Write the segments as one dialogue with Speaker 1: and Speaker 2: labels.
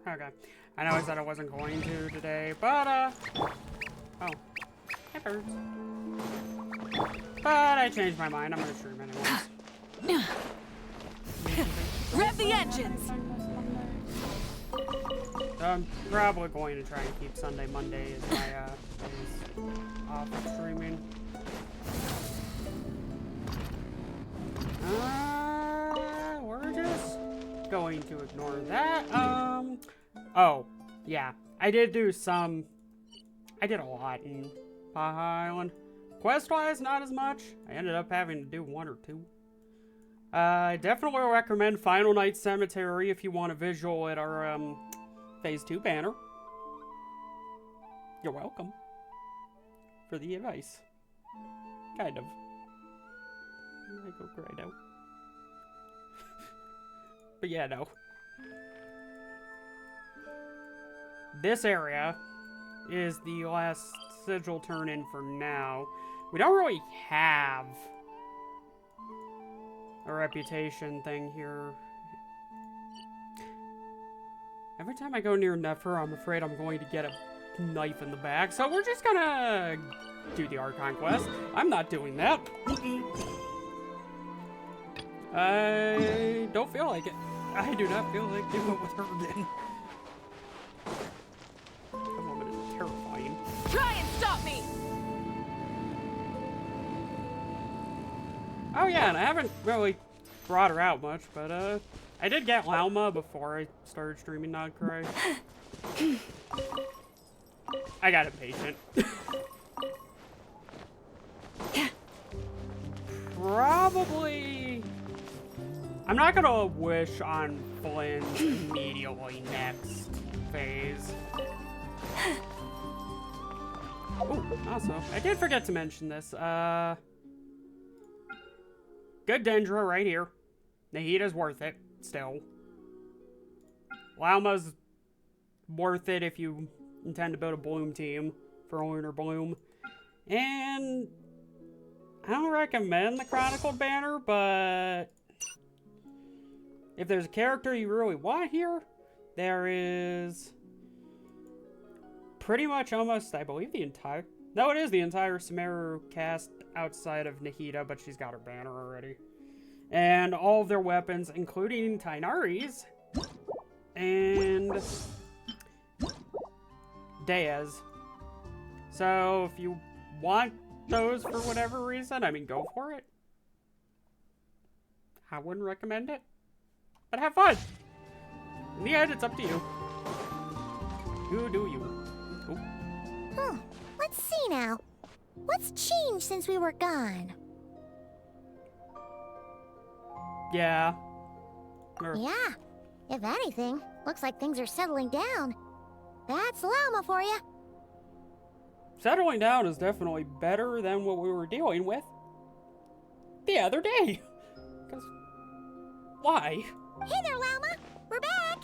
Speaker 1: Okay. I know I said I wasn't going to today, but, oh. Hey, birds. But I changed my mind. I'm gonna stream anyways.
Speaker 2: Rev the engines!
Speaker 1: I'm probably going to try and keep Sunday, Monday as my, days off of streaming. We're just going to ignore that. Oh, yeah. I did a lot in Baja Island. Quest-wise, not as much. I ended up having to do 1 or 2. I definitely recommend Final Night Cemetery if you want a visual at our, Phase 2 banner. You're welcome. For the advice. Kind of. I go right out. But yeah, no. This area is the last sigil turn in for now. We don't really have a reputation thing here. Every time I go near Nefer, I'm afraid I'm going to get a knife in the back. So we're just gonna do the Archon quest. I'm not doing that. I don't feel like it. I do not feel like doing it with her then. That woman is terrifying.
Speaker 2: Try and stop me!
Speaker 1: Oh yeah, and I haven't really brought her out much, but I did get Lauma before I started streaming Not Cry. I got impatient. Probably... I'm not gonna wish on Flynn immediately next phase. Oh, also, I did forget to mention this. Good Dendra right here. Nahita's worth it, still. Lauma's worth it if you intend to build a Bloom team for Lunar Bloom. And I don't recommend the Chronicled banner, but if there's a character you really want here, there is pretty much almost, I believe, the entire... No, it is the entire Sumeru cast outside of Nahita, but she's got her banner already. And all of their weapons, including Tainari's and Dea's. So if you want those for whatever reason, I mean, go for it. I wouldn't recommend it, but have fun. In the end, it's up to you. You do you. Ooh.
Speaker 3: Huh. Let's see now. What's changed since we were gone?
Speaker 1: Yeah.
Speaker 3: Yeah. If anything, looks like things are settling down. That's Llama for you.
Speaker 1: Settling down is definitely better than what we were dealing with the other day. Because, why?
Speaker 3: Hey there, Llama. We're back.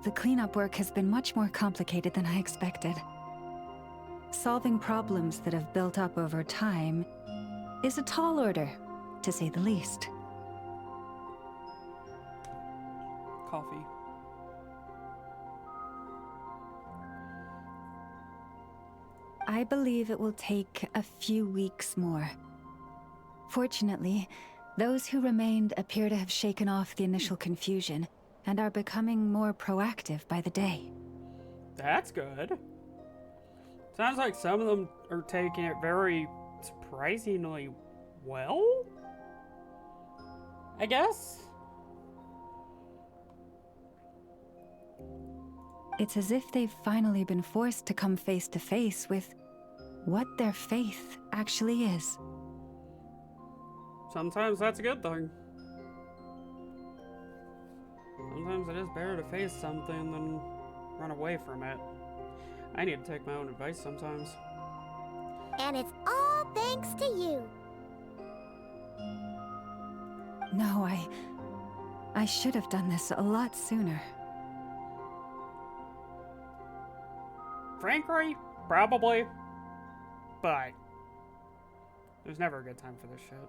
Speaker 4: The cleanup work has been much more complicated than I expected. Solving problems that have built up over time is a tall order, to say the least.
Speaker 1: Coffee.
Speaker 4: I believe it will take a few weeks more. Fortunately, those who remained appear to have shaken off the initial confusion and are becoming more proactive by the day.
Speaker 1: That's good. Sounds like some of them are taking it very surprisingly well, I guess?
Speaker 4: It's as if they've finally been forced to come face to face with what their faith actually is.
Speaker 1: Sometimes that's a good thing. Sometimes it is better to face something than run away from it. I need to take my own advice sometimes.
Speaker 3: And it's all thanks to you.
Speaker 4: No, I should have done this a lot sooner.
Speaker 1: Frankly, probably. But There's never a good time for this shit.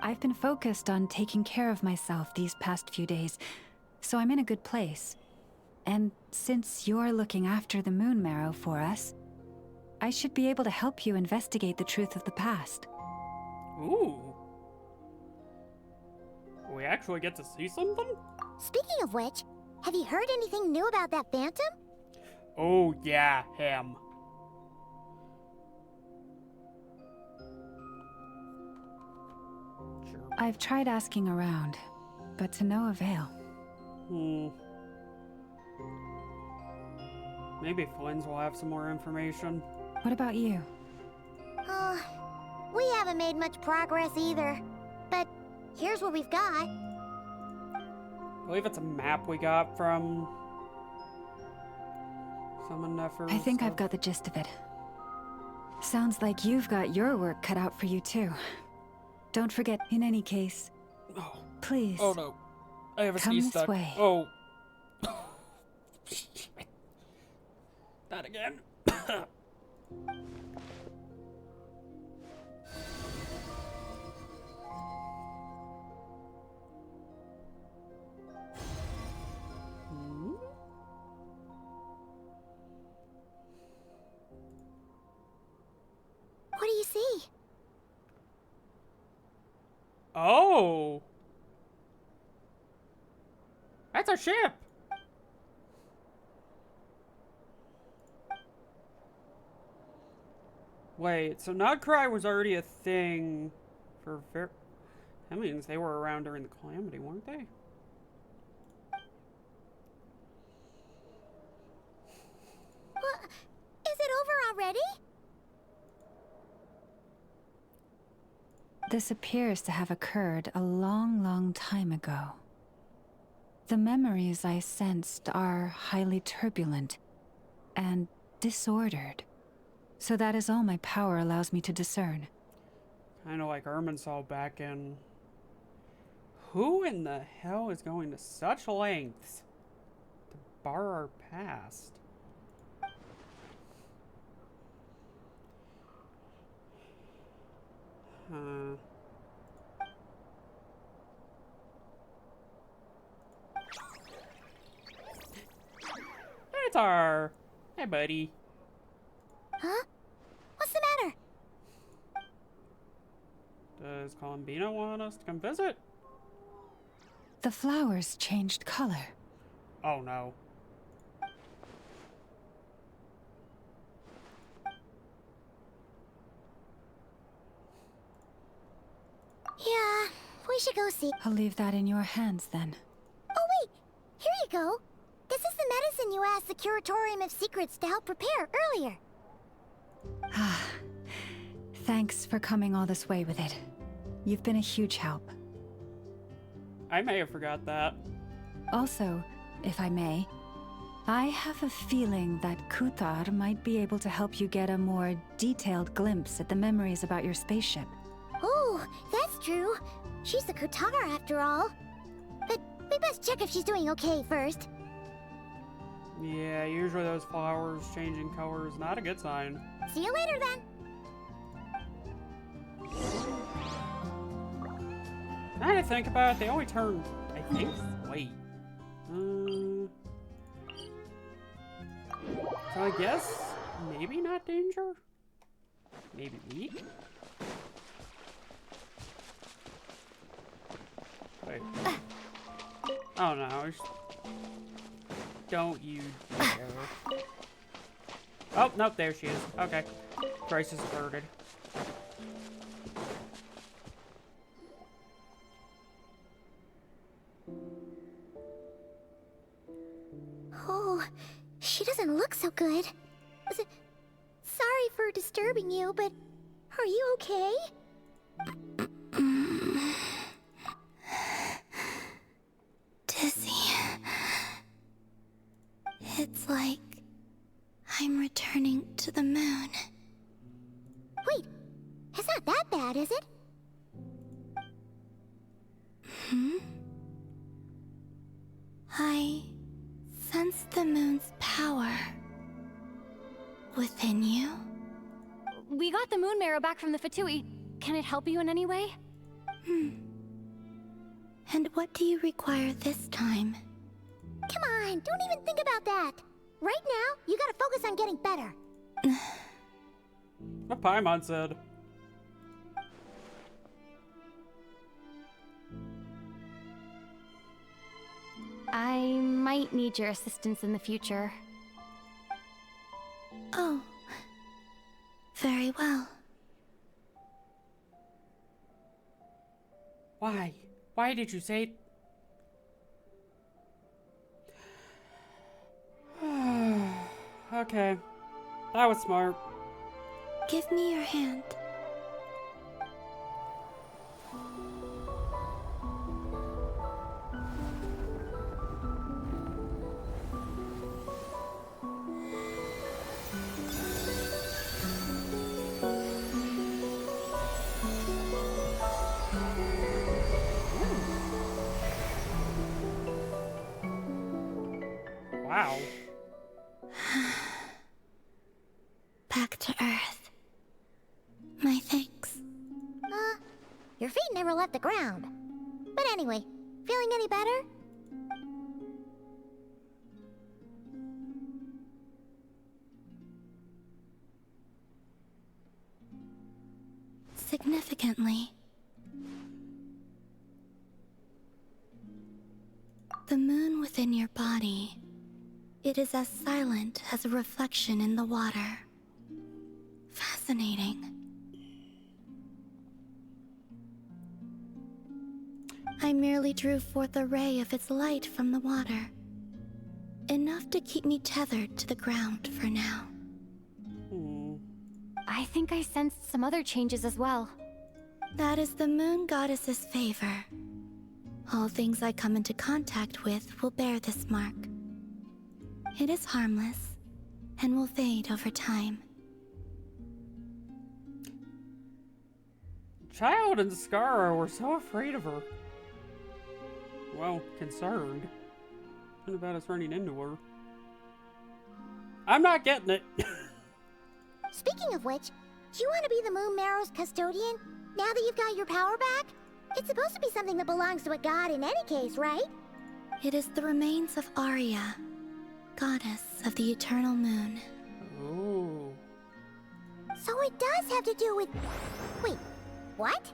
Speaker 4: I've been focused on taking care of myself these past few days, so I'm in a good place. And since you're looking after the moon marrow for us, I should be able to help you investigate the truth of the past.
Speaker 1: Ooh. We actually get to see something?
Speaker 3: Speaking of which, have you heard anything new about that phantom?
Speaker 1: Oh yeah, him. Sure.
Speaker 4: I've tried asking around, but to no avail.
Speaker 1: Maybe Flynn's will have some more information.
Speaker 4: What about you?
Speaker 3: We haven't made much progress either. But here's what we've got.
Speaker 1: I believe it's a map we got from someone Nefer.
Speaker 4: I think I've got the gist of it. Sounds like you've got your work cut out for you too. Don't forget, in any case,
Speaker 1: Oh.
Speaker 4: please.
Speaker 1: Oh no. I have a
Speaker 4: Come
Speaker 1: sneeze
Speaker 4: this
Speaker 1: stuck.
Speaker 4: way.
Speaker 1: Oh. Not again.
Speaker 3: What do you see?
Speaker 1: Oh. That's a ship. Wait, so Nodcry was already a thing for that means they were around during the Calamity, weren't they?
Speaker 3: What? Is it over already?
Speaker 4: This appears to have occurred a long, long time ago. The memories I sensed are highly turbulent and disordered. So that is all my power allows me to discern.
Speaker 1: Kind of like Irminsul back in... Who in the hell is going to such lengths to bar our past? It's our... Hey, buddy.
Speaker 3: Huh? What's the matter?
Speaker 1: Does Columbina want us to come visit?
Speaker 4: The flowers changed color.
Speaker 1: Oh, no.
Speaker 3: Yeah, we should go see.
Speaker 4: I'll leave that in your hands then.
Speaker 3: Oh wait, here you go. This is the medicine you asked the Curatorium of Secrets to help prepare earlier.
Speaker 4: Ah, thanks for coming all this way with it. You've been a huge help.
Speaker 1: I may have forgot that.
Speaker 4: Also, if I may, I have a feeling that Kuthar might be able to help you get a more detailed glimpse at the memories about your spaceship.
Speaker 3: Oh, that's true. She's the Kutar after all. But we best check if she's doing okay first.
Speaker 1: Yeah, usually those flowers changing color is not a good sign.
Speaker 3: See you later then.
Speaker 1: Now to think about it, they only turn, I think, wait. So I guess, maybe not danger? Maybe weak? Wait. Oh no, don't you dare. Oh, nope, there she is. Okay. Crisis averted.
Speaker 3: Oh, she doesn't look so good. Sorry for disturbing you, but are you okay?
Speaker 5: Dizzy. It's like I'm returning to the moon.
Speaker 3: Wait, it's not that bad, is it?
Speaker 5: I sense the moon's power within you.
Speaker 2: We got the moon marrow back from the Fatui.
Speaker 5: Can it help you in any way? And what do you require this time?
Speaker 3: Come on, don't even think about that. Right now, you gotta focus on getting better.
Speaker 1: What Paimon said.
Speaker 5: I might need your assistance in the future. Oh. Very well.
Speaker 1: Why? Why did you say... Okay. That was smart.
Speaker 5: Give me your hand.
Speaker 1: Wow.
Speaker 5: Back to Earth. My thanks.
Speaker 3: Your feet never left the ground. But anyway, feeling any better?
Speaker 5: Significantly. The moon within your body, it is as silent as a reflection in the water. Fascinating. I merely drew forth a ray of its light from the water. Enough to keep me tethered to the ground for now.
Speaker 2: I think I sensed some other changes as well.
Speaker 5: That is the moon goddess's favor. All things I come into contact with will bear this mark. It is harmless, and will fade over time.
Speaker 1: Child and Scara were so afraid of her. Well, concerned. What about us running into her? I'm not getting it.
Speaker 3: Speaking of which, do you want to be the Moon Marrow's custodian, now that you've got your power back? It's supposed to be something that belongs to a god in any case, right?
Speaker 5: It is the remains of Arya, goddess of the eternal moon.
Speaker 1: Oh.
Speaker 3: So it does have to do with... Wait, what?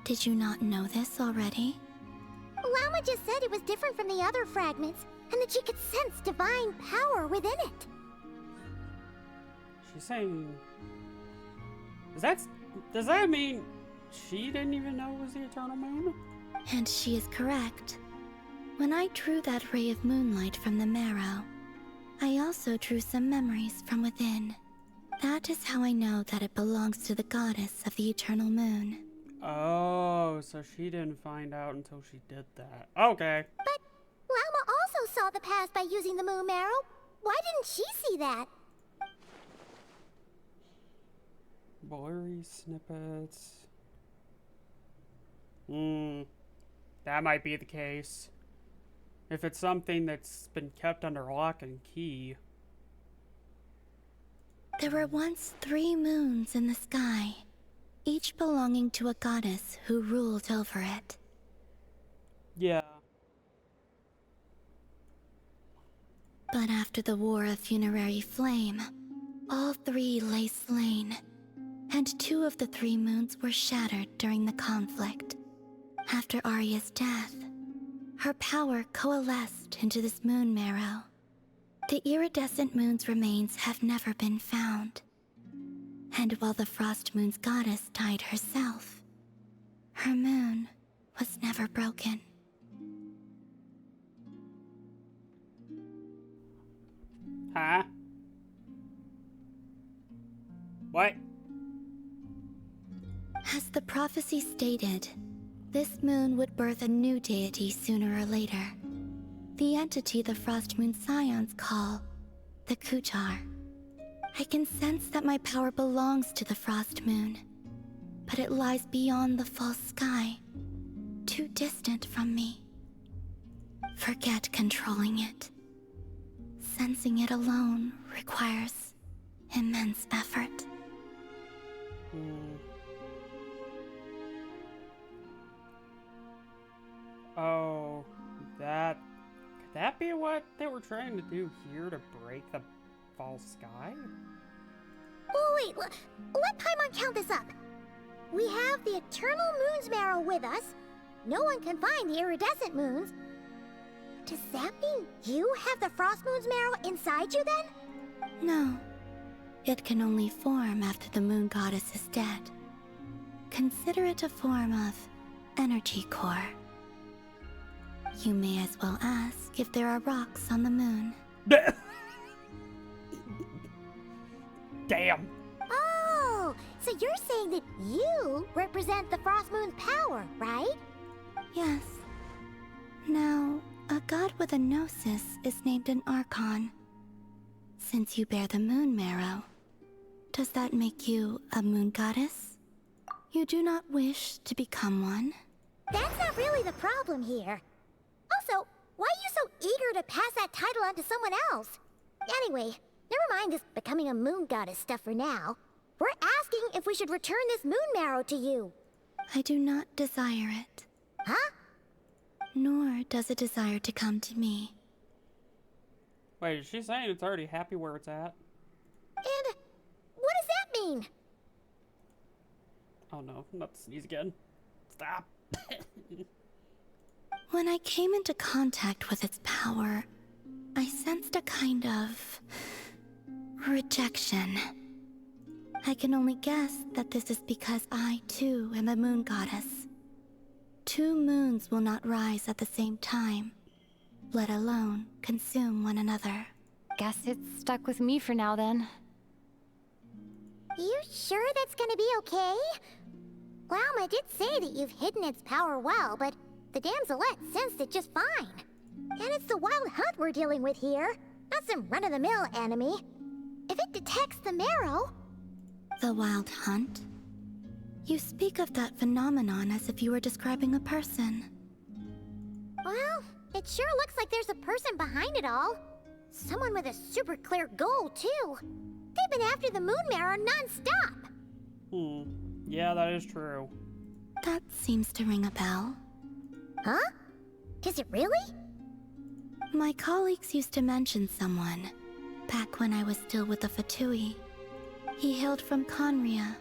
Speaker 5: Did you not know this already?
Speaker 3: Lama just said it was different from the other fragments, and that she could sense divine power within it.
Speaker 1: She's saying... Does that mean she didn't even know it was the eternal moon?
Speaker 5: And she is correct. When I drew that ray of moonlight from the marrow, I also drew some memories from within. That is how I know that it belongs to the goddess of the eternal moon.
Speaker 1: Oh, so she didn't find out until she did that. Okay.
Speaker 3: But Lama also saw the past by using the Moon Marrow. Why didn't she see that?
Speaker 1: Blurry snippets. That might be the case. If it's something that's been kept under lock and key.
Speaker 5: There were once 3 moons in the sky, each belonging to a goddess who ruled over it.
Speaker 1: Yeah.
Speaker 5: But after the War of Funerary Flame, all 3 lay slain, and 2 of the 3 moons were shattered during the conflict. After Arya's death, her power coalesced into this moon marrow. The iridescent moon's remains have never been found. And while the Frost Moon's goddess died herself, her moon was never broken.
Speaker 1: Huh? What?
Speaker 5: As the prophecy stated, this moon would birth a new deity sooner or later. The entity the Frost Moon Scions call the Kutar. I can sense that my power belongs to the Frost Moon, but it lies beyond the false sky, too distant from me. Forget controlling it. Sensing it alone requires immense effort.
Speaker 1: Hmm. Oh, could that be what they were trying to do here to break the false sky?
Speaker 3: Oh, wait, let Paimon count this up. We have the Eternal Moon's Marrow with us. No one can find the iridescent moons. Does that mean you have the Frost Moon's Marrow inside you then?
Speaker 5: No. It can only form after the moon goddess is dead. Consider it a form of energy core. You may as well ask if there are rocks on the moon.
Speaker 1: Damn.
Speaker 3: Oh, so you're saying that you represent the Frost Moon's power, right?
Speaker 5: Yes. Now, a god with a gnosis is named an archon. Since you bear the moon marrow, does that make you a moon goddess? You do not wish to become one?
Speaker 3: That's not really the problem here. Also, why are you so eager to pass that title on to someone else? Anyway, never mind this becoming a moon goddess stuff for now. We're asking if we should return this moon marrow to you.
Speaker 5: I do not desire it.
Speaker 3: Huh?
Speaker 5: Nor does it desire to come to me.
Speaker 1: Wait, is she saying it's already happy where it's at?
Speaker 3: And what does that mean?
Speaker 1: Oh no, not to sneeze again. Stop.
Speaker 5: When I came into contact with its power, I sensed a kind of rejection. I can only guess that this is because I, too, am a moon goddess. Two moons will not rise at the same time, let alone consume one another.
Speaker 2: Guess it's stuck with me for now then.
Speaker 3: You sure that's gonna be okay? Glauma did say that you've hidden its power well, but the damselette sensed it just fine. And it's the wild hunt we're dealing with here, not some run-of-the-mill enemy. If it detects the marrow...
Speaker 5: The wild hunt? You speak of that phenomenon as if you were describing a person.
Speaker 3: Well, it sure looks like there's a person behind it all. Someone with a super clear goal, too. They've been after the moon marrow non-stop.
Speaker 1: Yeah, that is true.
Speaker 5: That seems to ring a bell.
Speaker 3: Huh? Does it really?
Speaker 5: My colleagues used to mention someone, back when I was still with the Fatui. He hailed from Conria,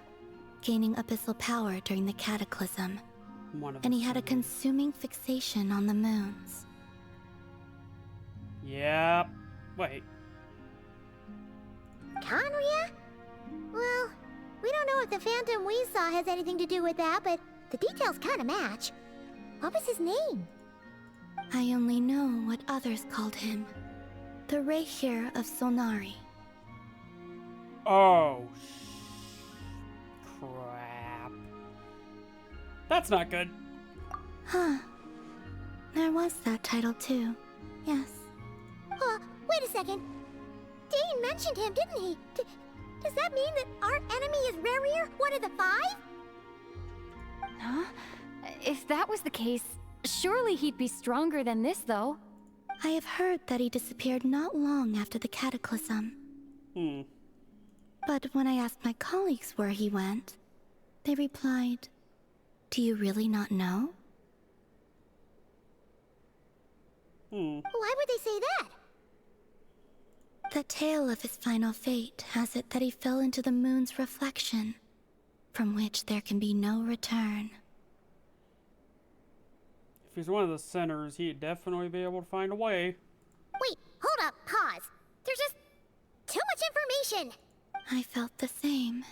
Speaker 5: gaining abyssal power during the Cataclysm, and he had a consuming fixation on the moons.
Speaker 1: Yep. Wait.
Speaker 3: Conria? Well, we don't know if the phantom we saw has anything to do with that, but the details kind of match. What was his name?
Speaker 5: I only know what others called him. The Rehir of Solnari.
Speaker 1: Oh, crap. That's not good.
Speaker 5: Huh. There was that title too. Yes.
Speaker 3: Wait a second. Dane mentioned him, didn't he? Does that mean that our enemy is Rerir, one of the five?
Speaker 2: Huh? If that was the case, surely he'd be stronger than this, though.
Speaker 5: I have heard that he disappeared not long after the Cataclysm. But when I asked my colleagues where he went, they replied, "Do you really not know?"
Speaker 3: Why would they say that?
Speaker 5: The tale of his final fate has it that he fell into the moon's reflection, from which there can be no return.
Speaker 1: If he's one of the sinners, he'd definitely be able to find a way.
Speaker 3: Wait, hold up, pause. There's just too much information.
Speaker 5: I felt the same.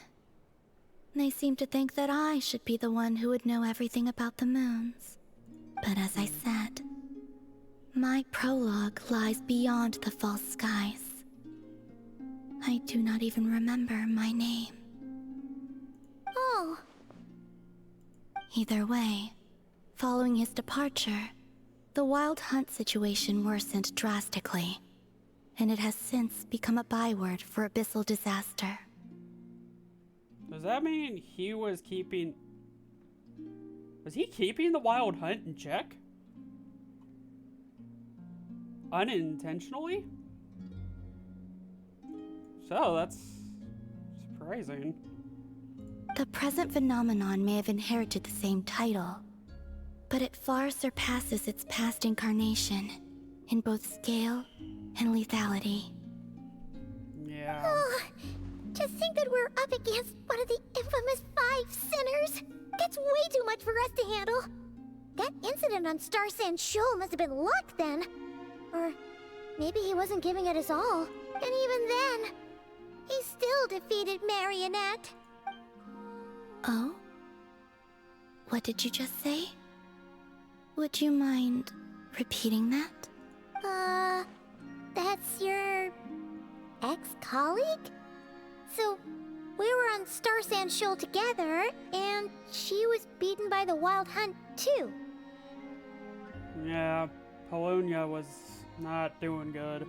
Speaker 5: They seemed to think that I should be the one who would know everything about the moons. But as I said, my prologue lies beyond the false skies. I do not even remember my name.
Speaker 3: Oh.
Speaker 5: Either way, following his departure, the wild hunt situation worsened drastically, and it has since become a byword for abyssal disaster.
Speaker 1: Does that mean he was keeping... Was he keeping the wild hunt in check? Unintentionally? So, that's surprising.
Speaker 5: The present phenomenon may have inherited the same title, but it far surpasses its past incarnation in both scale and lethality.
Speaker 1: Yeah.
Speaker 3: Oh, to think that we're up against one of the infamous 5 sinners. That's way too much for us to handle. That incident on Star Sand Shoal must have been luck then. Or maybe he wasn't giving it his all. And even then, he still defeated Marionette.
Speaker 5: Oh? What did you just say? Would you mind repeating that?
Speaker 3: That's your ex-colleague? So, we were on Star Sand Shoal together, and she was beaten by the Wild Hunt too.
Speaker 1: Yeah, Polonia was not doing good.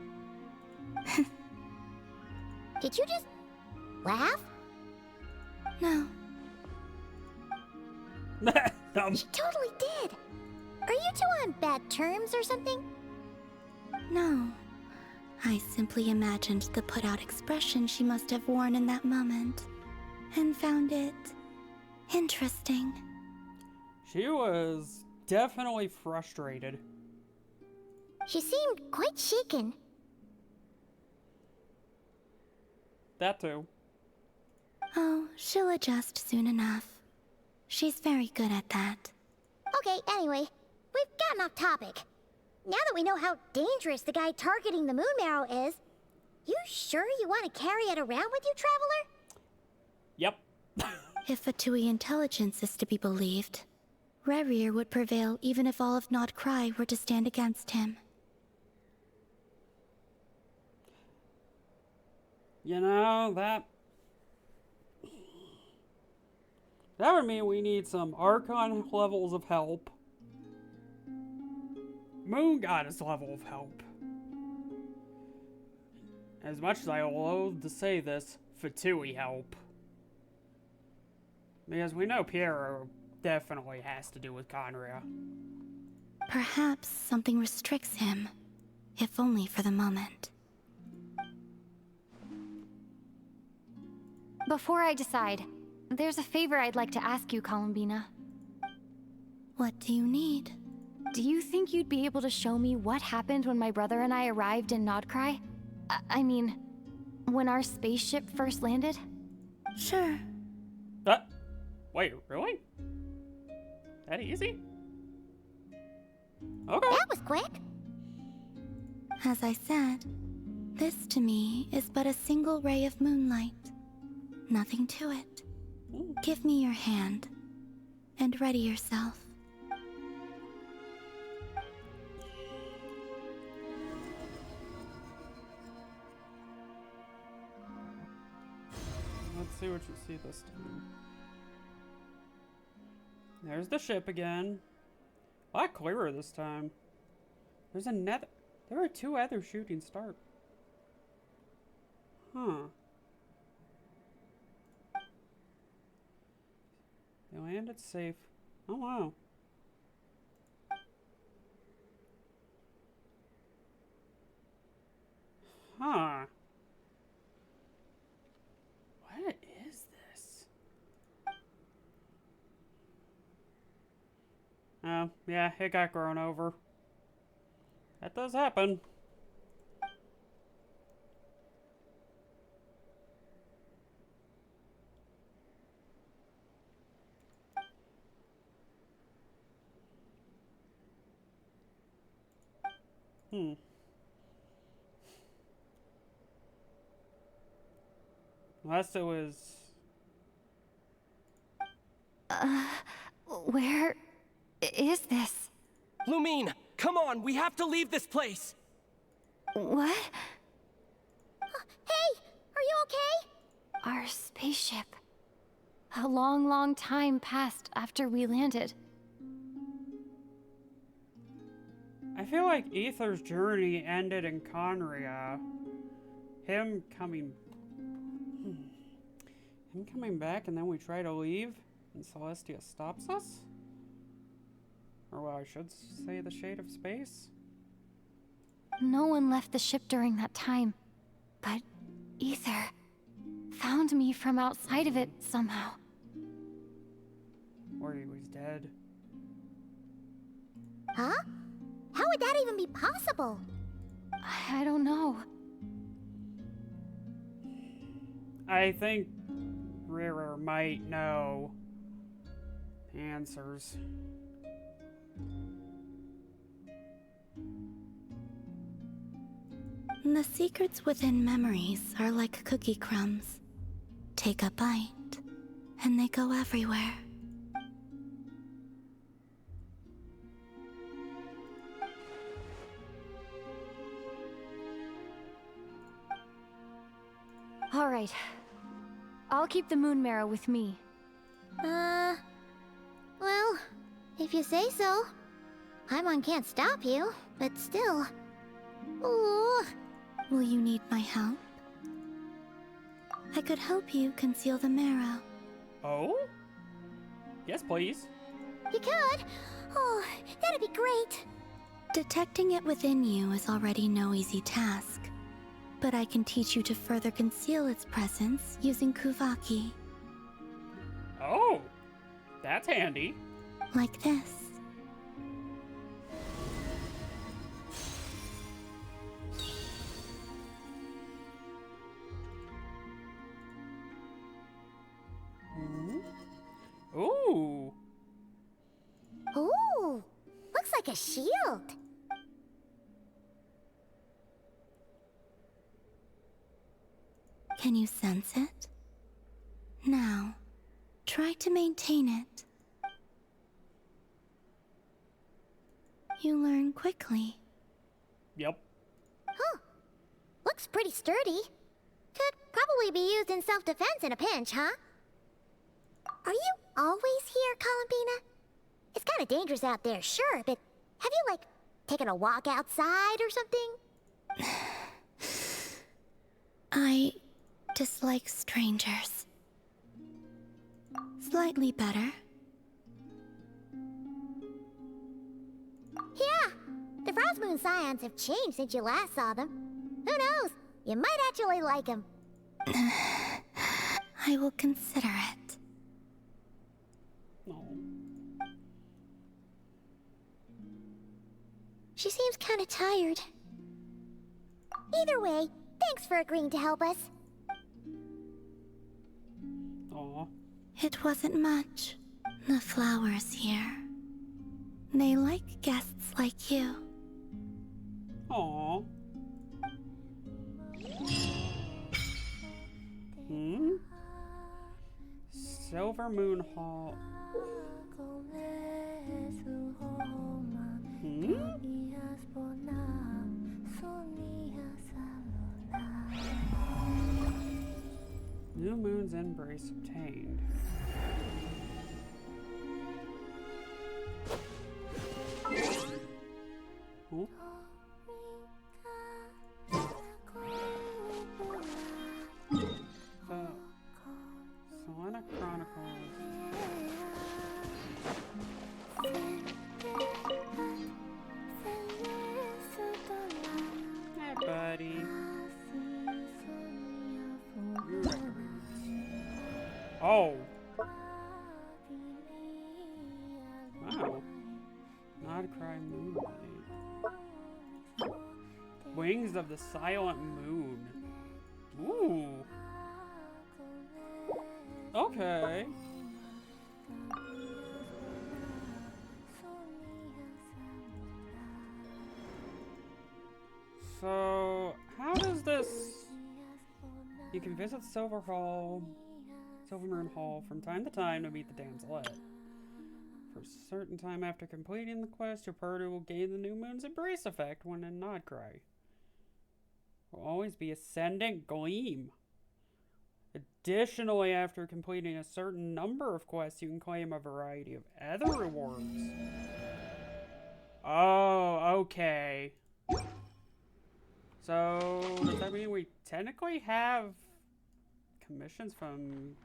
Speaker 3: Did you just laugh?
Speaker 5: No.
Speaker 3: She totally did. Are you two on bad terms or something?
Speaker 5: No. I simply imagined the put-out expression she must have worn in that moment, and found it interesting.
Speaker 1: She was definitely frustrated.
Speaker 3: She seemed quite shaken.
Speaker 1: That too.
Speaker 5: Oh, she'll adjust soon enough. She's very good at that.
Speaker 3: Okay, anyway, we've gotten off topic. Now that we know how dangerous the guy targeting the moon marrow is, you sure you want to carry it around with you, Traveler?
Speaker 1: Yep.
Speaker 5: If Fatui intelligence is to be believed, Rerir would prevail even if all of Nod Cry were to stand against him.
Speaker 1: You know, that would mean we need some Archon levels of help. Moon Goddess level of help. As much as I loathe to say this, Fatui help. Because we know Piero definitely has to do with Conria.
Speaker 5: Perhaps something restricts him, if only for the moment.
Speaker 2: Before I decide, there's a favor I'd like to ask you, Columbina.
Speaker 5: What do you need?
Speaker 2: Do you think you'd be able to show me what happened when my brother and I arrived in Nodcry? I mean, when our spaceship first landed?
Speaker 5: Sure.
Speaker 1: Wait, really? That easy? Okay.
Speaker 3: That was quick.
Speaker 5: As I said, this to me is but a single ray of moonlight. Nothing to it. Give me your hand, and ready yourself.
Speaker 1: Let's see what you see this time. There's the ship again. A lot clearer this time. There's another. There are 2 other shooting stars. Huh. They landed safe. Oh wow. Huh. What is this? Oh, yeah, it got grown over. That does happen. Unless it was...
Speaker 2: Where is this?
Speaker 6: Lumine, come on, we have to leave this place!
Speaker 2: What?
Speaker 3: Hey, are you okay?
Speaker 2: Our spaceship. A long, long time passed after we landed.
Speaker 1: I feel like Aether's journey ended in Conria. Him coming back and then we try to leave and Celestia stops us? Or well, I should say the Shade of Space?
Speaker 2: No one left the ship during that time, but Aether found me from outside of it somehow.
Speaker 1: Or he was dead.
Speaker 3: Huh? How would that even be possible?
Speaker 2: I don't know.
Speaker 1: I think Rira might know answers.
Speaker 5: The secrets within memories are like cookie crumbs. Take a bite, and they go everywhere.
Speaker 2: All right. I'll keep the moon marrow with me.
Speaker 3: Well, if you say so. Paimon can't stop you, but still. Ooh.
Speaker 5: Will you need my help? I could help you conceal the marrow.
Speaker 1: Oh? Yes, please.
Speaker 3: You could? Oh, that'd be great.
Speaker 5: Detecting it within you is already no easy task, but I can teach you to further conceal its presence using Kuvaki.
Speaker 1: Oh, that's handy.
Speaker 5: Like this.
Speaker 1: Ooh.
Speaker 3: Ooh, looks like a shield.
Speaker 5: Can you sense it? Now, try to maintain it. You learn quickly.
Speaker 1: Yep.
Speaker 3: Huh. Looks pretty sturdy. Could probably be used in self-defense in a pinch, huh? Are you always here, Columbina? It's kind of dangerous out there, sure, but have you, like, taken a walk outside or something?
Speaker 5: I dislike strangers. Slightly better.
Speaker 3: Yeah, the Frost Moon Scions have changed since you last saw them. Who knows? You might actually like them.
Speaker 5: I will consider it.
Speaker 1: No.
Speaker 3: She seems kind of tired. Either way, thanks for agreeing to help us.
Speaker 1: Aw.
Speaker 5: It wasn't much. The flowers here. They like guests like you.
Speaker 1: Aw. Hmm? Silver Moon Hall. Hmm? New Moon's Embrace obtained. Huh? Selena Chronicles. Hey, buddy. Oh. Wow. Not Cry Moonlight. Wings of the Silent Moon. Ooh. Okay. So, how does this... You can visit Silver Moon Hall from time to time to meet the damselette. For a certain time after completing the quest, your party will gain the New Moon's Embrace effect when in Nodcry. Will always be Ascendant Gleam. Additionally, after completing a certain number of quests, you can claim a variety of other rewards. Oh, okay. So, does that mean we technically have commissions from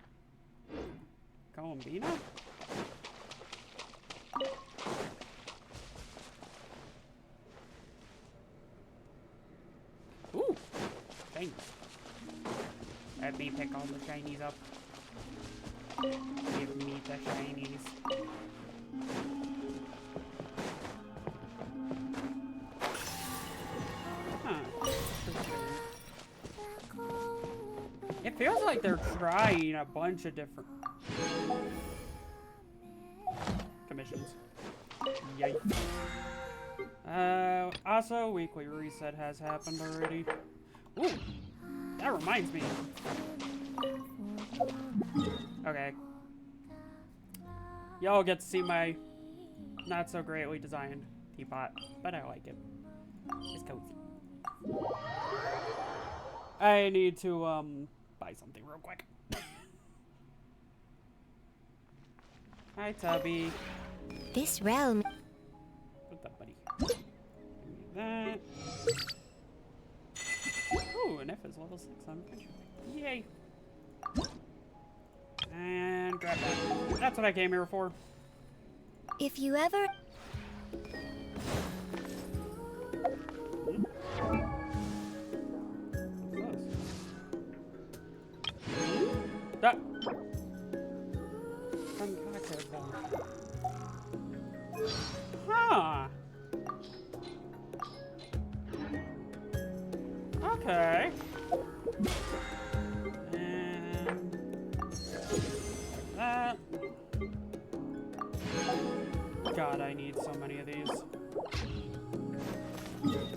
Speaker 1: Columbina? Ooh, thanks. Let me pick all the shinies up. Give me the shinies. Huh. It feels like they're trying a bunch of different commissions. Yikes. Also, weekly reset has happened already. Ooh, that reminds me. Okay. Y'all get to see my not so greatly designed teapot, but I like it. It's cozy. I need to, buy something real quick. Hi, Tubby.
Speaker 3: This realm.
Speaker 1: What's up, buddy? Give me that. Ooh, an F is level 6 on adventure. Yay! And grab that. That's what I came here for.
Speaker 3: If you ever.
Speaker 1: That. Concoction bone. Huh. Okay. And like that. God, I need so many of these. Okay.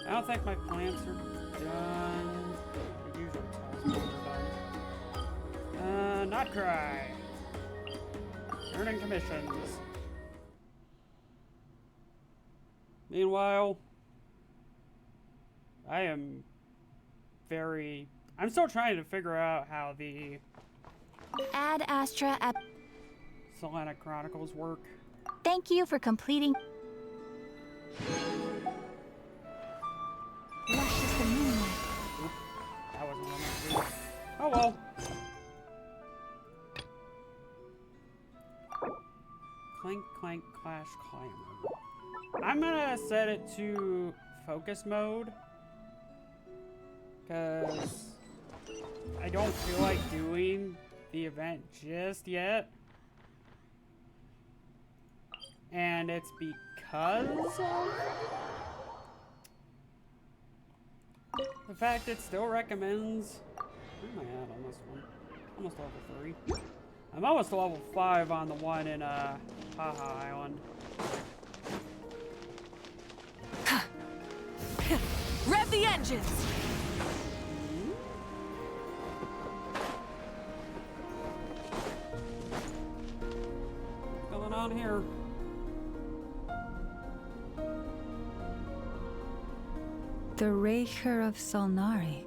Speaker 1: I don't think my plants are done. It usually tells me they're done. Not cry. Earning commissions. Meanwhile, I'm still trying to figure out how the
Speaker 2: Ad Astra at.
Speaker 1: Selena Chronicles work.
Speaker 2: Thank you for completing. Lush as the moonlight.
Speaker 1: Oop, that wasn't what I meant to do. Oh well. Clank, clank, clash, clamor. I'm gonna set it to focus mode. Because I don't feel like doing the event just yet. And it's because of the fact it still recommends. Where am I at on this one? Almost level 3. I'm almost level 5 on the one in Haha Island.
Speaker 7: Rev the engines!
Speaker 1: What's going on here?
Speaker 4: The Raker of Solnari.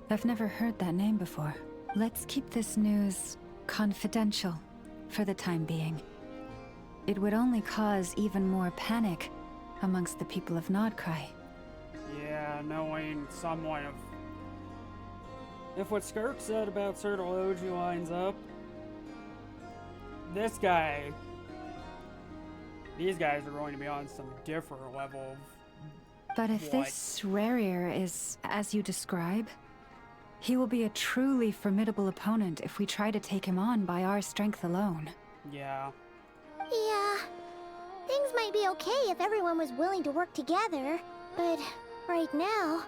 Speaker 4: I've never heard that name before. Let's keep this news confidential for the time being. It would only cause even more panic amongst the people of Nodcry.
Speaker 1: Yeah, knowing someone of... If what Skirk said about Certology lines up, this guy... These guys are going to be on some different level of...
Speaker 4: But if this Rarier is as you describe, he will be a truly formidable opponent if we try to take him on by our strength alone.
Speaker 1: Yeah.
Speaker 3: Yeah. Things might be okay if everyone was willing to work together, but right now.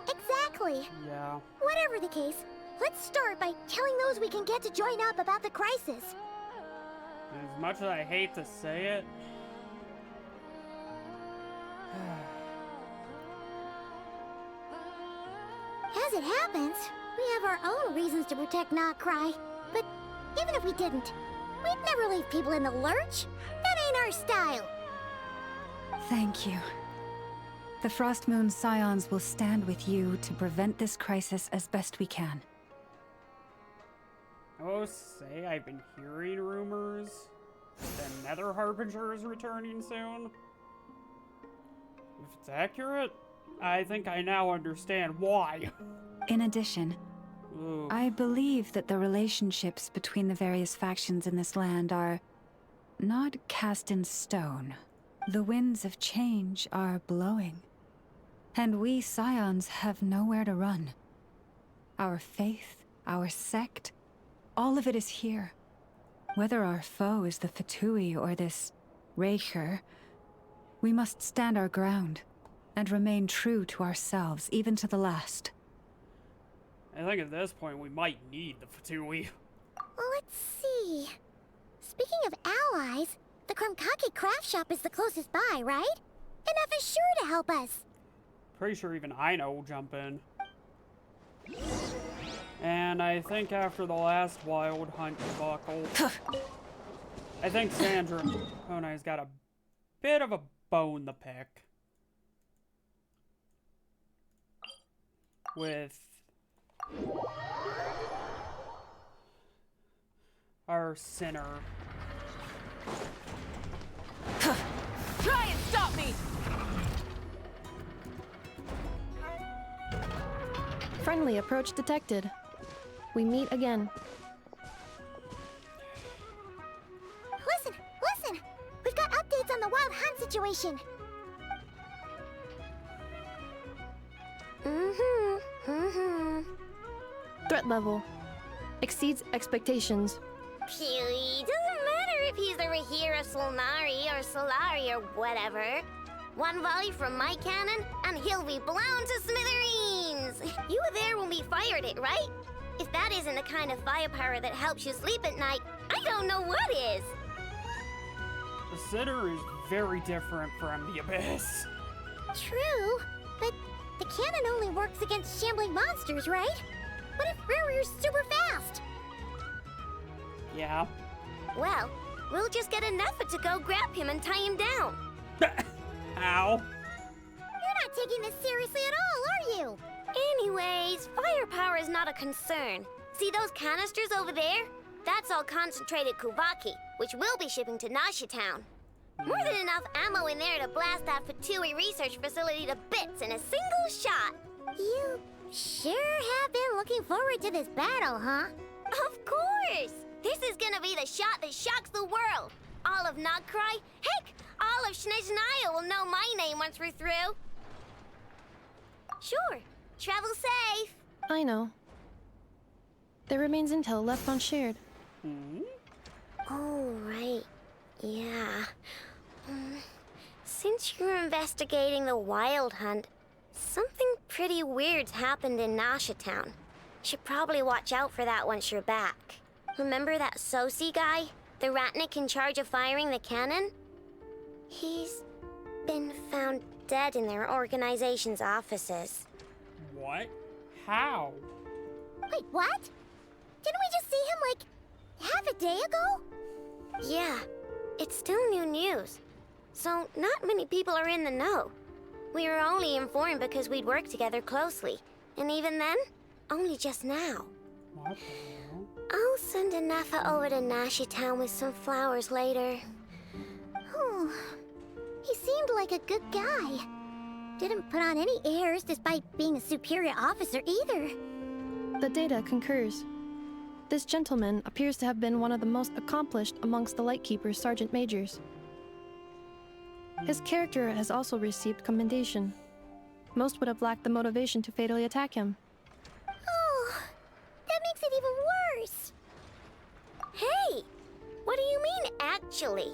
Speaker 3: Exactly.
Speaker 1: Yeah.
Speaker 3: Whatever the case, let's start by telling those we can get to join up about the crisis.
Speaker 1: As much as I hate to say it...
Speaker 3: As it happens, we have our own reasons to protect Nodcry. But even if we didn't, we'd never leave people in the lurch. That ain't our style.
Speaker 4: Thank you. The Frostmoon Scions will stand with you to prevent this crisis as best we can.
Speaker 1: I will say I've been hearing rumors that another Harbinger is returning soon. If it's accurate, I think I now understand why.
Speaker 4: In addition,
Speaker 1: Ooh.
Speaker 4: I believe that the relationships between the various factions in this land are not cast in stone. The winds of change are blowing, and we Scions have nowhere to run. Our faith our sect, all of it is here. Whether our foe is the Fatui or this Raker, we must stand our ground and remain true to ourselves, even to the last.
Speaker 1: I think at this point we might need the Fatui.
Speaker 3: Let's see. Speaking of allies, the Krumkake craft shop is the closest by, right? Enough is sure to help us.
Speaker 1: Pretty sure even I know will jump in. And I think after the last wild hunt debacle, I think Sandra Konai's got a bit of a bone to pick with our sinner.
Speaker 7: Try and stop me!
Speaker 8: Friendly approach detected. We meet again.
Speaker 3: Listen! We've got updates on the wild hunt situation.
Speaker 8: Threat level exceeds expectations.
Speaker 3: Phew, doesn't matter if he's the Rahira Solnari or Solari or whatever. One volley from my cannon, and he'll be blown to smithereens! You were there when we fired it, right? If that isn't the kind of firepower that helps you sleep at night, I don't know what is!
Speaker 1: The Sinner is very different from the Abyss.
Speaker 3: True, but the cannon only works against shambling monsters, right? What if Rarir's super fast?
Speaker 1: Yeah.
Speaker 3: Well, we'll just get an effort to go grab him and tie him down.
Speaker 1: Ow.
Speaker 3: You're not taking this seriously at all, are you? Anyways, firepower is not a concern. See those canisters over there? That's all concentrated Kuvaki, which we'll be shipping to Nasha Town. More than enough ammo in there to blast that Fatui research facility to bits in a single shot. You sure have been looking forward to this battle, huh? Of course! This is gonna be the shot that shocks the world. All of Nogcry, heck, all of Snezhnaya will know my name once we're through. Sure, travel safe.
Speaker 8: I know. There remains intel left unshared.
Speaker 3: Oh, right. Yeah. Since you're investigating the wild hunt, something pretty weird's happened in Nasha Town. Should probably watch out for that once you're back. Remember that Sosi guy? The Ratnik in charge of firing the cannon? He's been found dead in their organization's offices.
Speaker 1: What? How?
Speaker 3: Wait, what? Didn't we just see him, like, half a day ago? Yeah, it's still new news. So, not many people are in the know. We were only informed because we'd worked together closely. And even then, only just now.
Speaker 1: What the hell?
Speaker 3: I'll send Anafa over to Nashi Town with some flowers later. Oh, he seemed like a good guy. Didn't put on any airs despite being a superior officer either.
Speaker 8: The data concurs. This gentleman appears to have been one of the most accomplished amongst the Lightkeeper's sergeant majors. His character has also received commendation. Most would have lacked the motivation to fatally attack him.
Speaker 3: Oh, that makes it even worse. Hey, what do you mean, actually?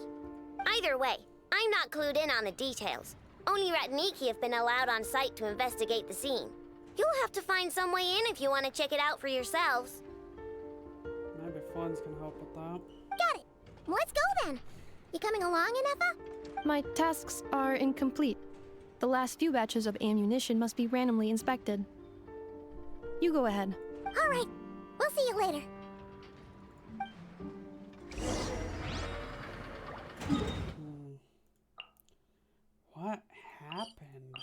Speaker 3: Either way, I'm not clued in on the details. Only Ratniki have been allowed on site to investigate the scene. You'll have to find some way in if you want to check it out for yourselves.
Speaker 1: Maybe funds can help with that.
Speaker 3: Got it. Let's go then. You coming along, Anefa?
Speaker 8: My tasks are incomplete. The last few batches of ammunition must be randomly inspected. You go ahead.
Speaker 3: All right. We'll see you later.
Speaker 1: What happened?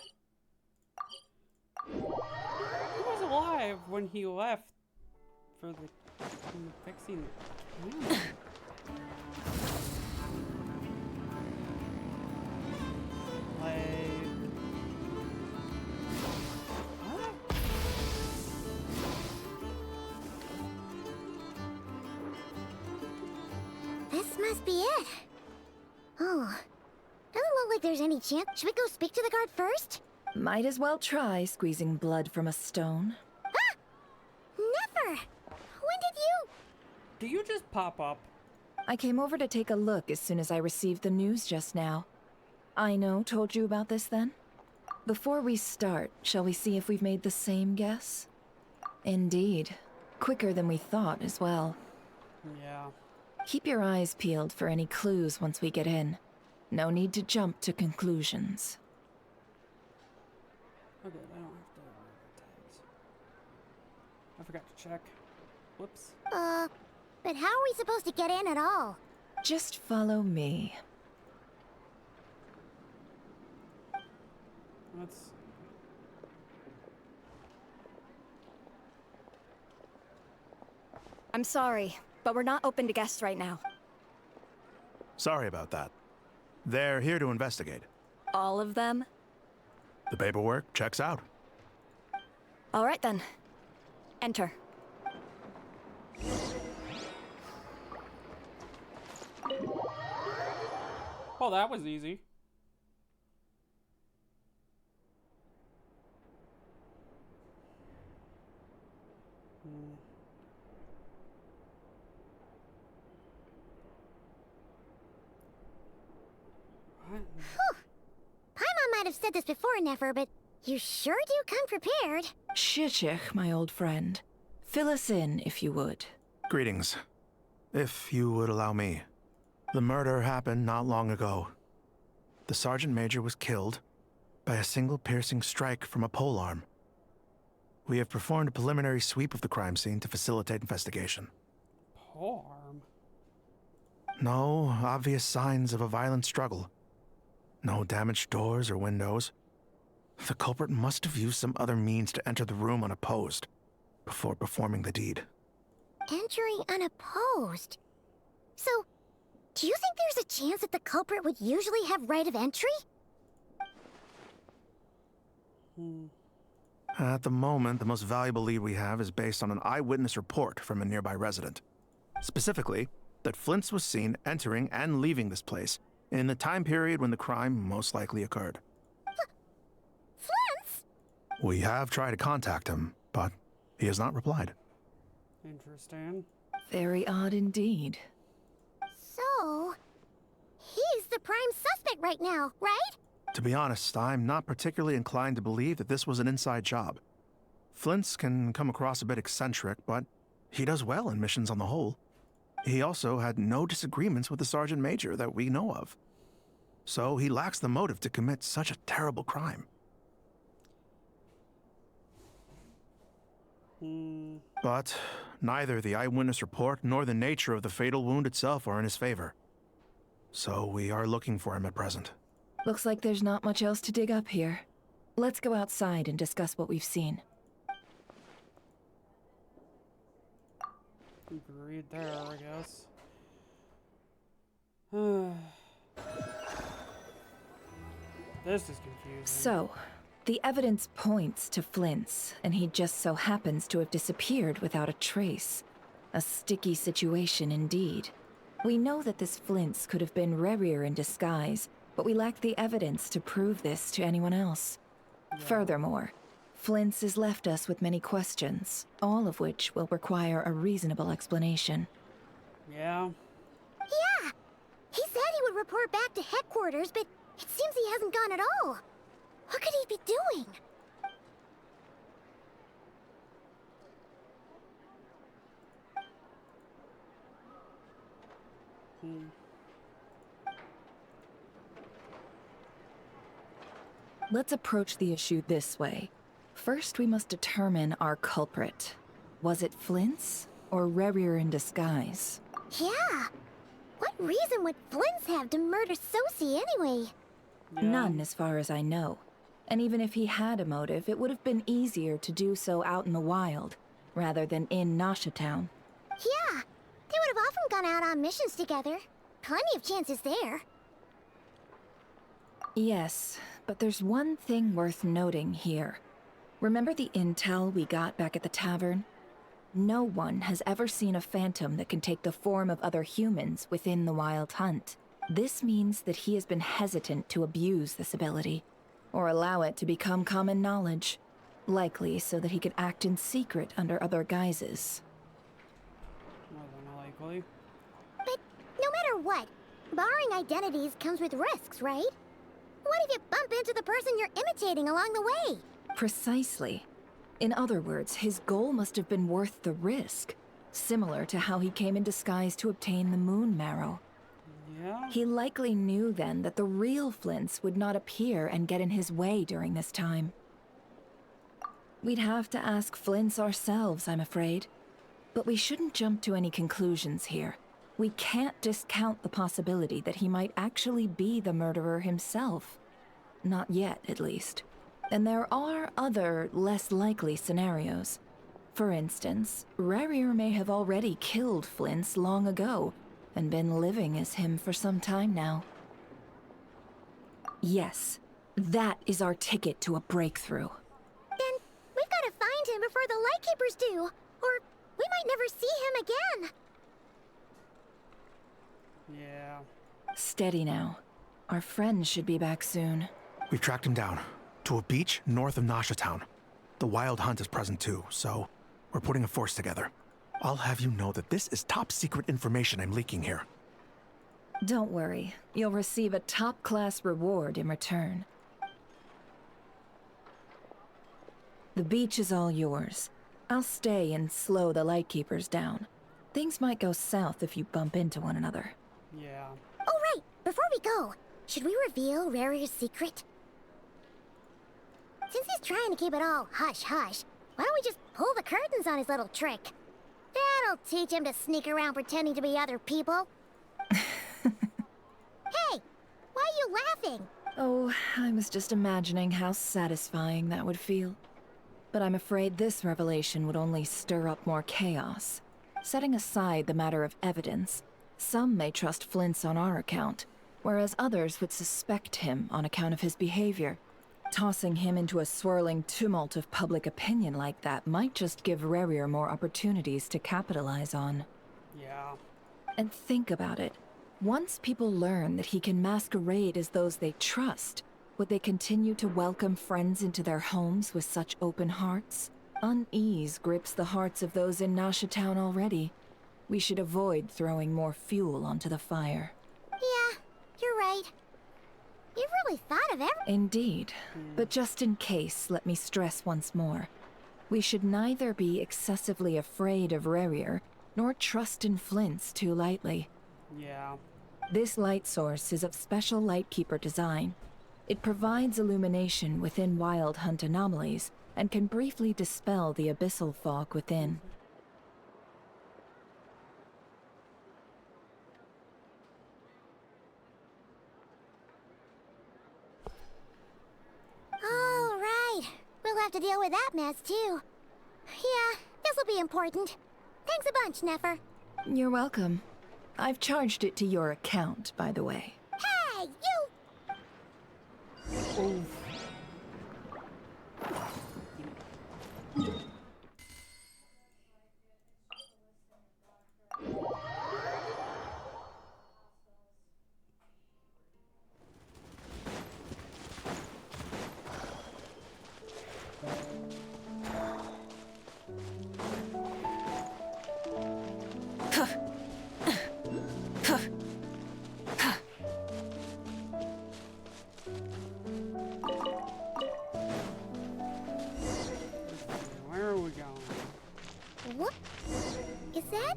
Speaker 1: He was alive when he left for fixing the camera. What?
Speaker 3: This must be it. Oh, doesn't look like there's any chance. Should we go speak to the guard first?
Speaker 9: Might as well try squeezing blood from a stone.
Speaker 3: Ah! Never!
Speaker 1: Do you just pop up?
Speaker 7: I came over to take a look as soon as I received the news just now. Ino told you about this then? Before we start, shall we see if we've made the same guess? Indeed. Quicker than we thought as well.
Speaker 1: Yeah.
Speaker 7: Keep your eyes peeled for any clues once we get in. No need to jump to conclusions.
Speaker 1: Okay, I don't have to worry about tags. I forgot to check. Whoops.
Speaker 3: But how are we supposed to get in at all?
Speaker 7: Just follow me.
Speaker 1: Let's...
Speaker 2: I'm sorry, but we're not open to guests right now.
Speaker 9: Sorry about that. They're here to investigate.
Speaker 2: All of them?
Speaker 9: The paperwork checks out.
Speaker 2: All right then. Enter.
Speaker 1: Oh, that was easy. What?
Speaker 3: Paimon might have said this before, Nefer, but you sure do come prepared.
Speaker 7: Shishich, my old friend. Fill us in, if you would.
Speaker 9: Greetings. If you would allow me. The murder happened not long ago. The Sergeant Major was killed by a single piercing strike from a polearm. We have performed a preliminary sweep of the crime scene to facilitate investigation.
Speaker 1: Polearm?
Speaker 9: No obvious signs of a violent struggle. No damaged doors or windows. The culprit must have used some other means to enter the room unopposed before performing the deed.
Speaker 3: Entering unopposed. So, do you think there's a chance that the culprit would usually have right of entry?
Speaker 9: At the moment, the most valuable lead we have is based on an eyewitness report from a nearby resident. Specifically, that Flint's was seen entering and leaving this place in the time period when the crime most likely occurred.
Speaker 3: Flint's?
Speaker 9: We have tried to contact him, but he has not replied.
Speaker 1: Interesting.
Speaker 7: Very odd indeed.
Speaker 3: So, he's the prime suspect right now, right?
Speaker 9: To be honest, I'm not particularly inclined to believe that this was an inside job. Flint's can come across a bit eccentric, but he does well in missions on the whole. He also had no disagreements with the Sergeant Major that we know of. So he lacks the motive to commit such a terrible crime. But neither the eyewitness report nor the nature of the fatal wound itself are in his favor. So we are looking for him at present.
Speaker 7: Looks like there's not much else to dig up here. Let's go outside and discuss what we've seen.
Speaker 1: Agreed there, I guess. This is confusing.
Speaker 7: So, the evidence points to Flint's, and he just so happens to have disappeared without a trace. A sticky situation indeed. We know that this Flint's could have been Rerir in disguise, but we lack the evidence to prove this to anyone else.
Speaker 1: Yeah.
Speaker 7: Furthermore, Flint's has left us with many questions, all of which will require a reasonable explanation.
Speaker 1: Yeah.
Speaker 3: Yeah! He said he would report back to headquarters, but it seems he hasn't gone at all. What could he be doing?
Speaker 7: Let's approach the issue this way. First, we must determine our culprit. Was it Flint's or Rerir in disguise?
Speaker 3: Yeah! What reason would Flint's have to murder Sosie anyway?
Speaker 1: Yeah.
Speaker 7: None, as far as I know. And even if he had a motive, it would have been easier to do so out in the wild, rather than in Nasha Town.
Speaker 3: Yeah! They would have often gone out on missions together. Plenty of chances there.
Speaker 7: Yes, but there's one thing worth noting here. Remember the intel we got back at the tavern? No one has ever seen a phantom that can take the form of other humans within the Wild Hunt. This means that he has been hesitant to abuse this ability, or allow it to become common knowledge, likely so that he could act in secret under other guises.
Speaker 1: More than
Speaker 3: what, borrowing identities comes with risks, right? What if you bump into the person you're imitating along the way?
Speaker 7: Precisely. In other words, his goal must have been worth the risk, similar to how he came in disguise to obtain the moon marrow.
Speaker 1: Yeah.
Speaker 7: He likely knew then that the real Flints would not appear and get in his way during this time. We'd have to ask Flints ourselves, I'm afraid. But we shouldn't jump to any conclusions here. We can't discount the possibility that he might actually be the murderer himself. Not yet, at least. And there are other, less likely scenarios. For instance, Rarier may have already killed Flints long ago, and been living as him for some time now. Yes, that is our ticket to a breakthrough.
Speaker 3: Then we've got to find him before the Lightkeepers do, or we might never see him again.
Speaker 1: Yeah.
Speaker 7: Steady now. Our friends should be back soon.
Speaker 9: We've tracked him down to a beach north of Nasha Town. The Wild Hunt is present too, so we're putting a force together. I'll have you know that this is top secret information I'm leaking here.
Speaker 7: Don't worry, you'll receive a top-class reward in return. The beach is all yours. I'll stay and slow the Lightkeepers down. Things might go south if you bump into one another.
Speaker 1: Yeah.
Speaker 3: Oh, right. Before we go, should we reveal Rarier's secret? Since he's trying to keep it all hush-hush, why don't we just pull the curtains on his little trick? That'll teach him to sneak around pretending to be other people. Hey, why are you laughing?
Speaker 7: Oh, I was just imagining how satisfying that would feel. But I'm afraid this revelation would only stir up more chaos. Setting aside the matter of evidence, some may trust Flint's on our account, whereas others would suspect him on account of his behavior. Tossing him into a swirling tumult of public opinion like that might just give Rarier more opportunities to capitalize on.
Speaker 1: Yeah.
Speaker 7: And think about it. Once people learn that he can masquerade as those they trust, would they continue to welcome friends into their homes with such open hearts? Unease grips the hearts of those in Nasha Town already. We should avoid throwing more fuel onto the fire.
Speaker 3: Yeah, you're right. You've really thought of everything.
Speaker 7: Indeed. But just in case, let me stress once more. We should neither be excessively afraid of Rarier, nor trust in Flints too lightly.
Speaker 1: Yeah.
Speaker 7: This light source is of special Lightkeeper design. It provides illumination within Wild Hunt anomalies, and can briefly dispel the abyssal fog within.
Speaker 3: All right. We'll have to deal with that mess, too. Yeah, this'll be important. Thanks a bunch, Nefer.
Speaker 7: You're welcome. I've charged it to your account, by the way.
Speaker 3: Hey, you!
Speaker 1: Oh. Where are we going?
Speaker 3: What? Is that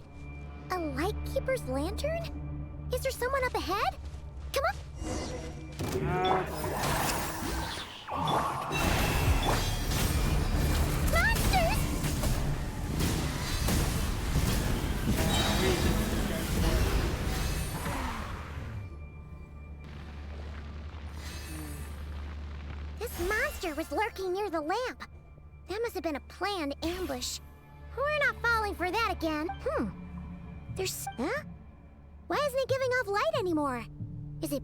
Speaker 3: a Lightkeeper's lantern? Is there someone up ahead? Come on! Monsters! This monster was lurking near the lamp. That must have been a planned ambush. We're not falling for that again. There's... Huh? Why isn't it giving off light anymore? Is it...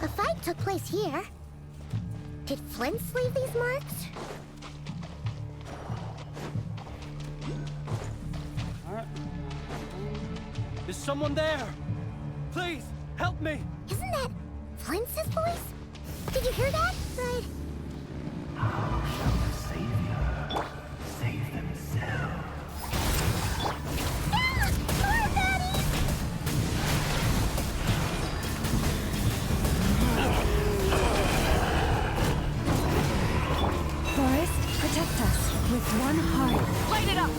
Speaker 3: A fight took place here. Did Flint leave these marks?
Speaker 6: Is someone there? Please, help me!
Speaker 3: Isn't that Flint's voice? Did you hear that? Right.
Speaker 10: How shall the
Speaker 4: connect us with one heart.
Speaker 5: Light it up!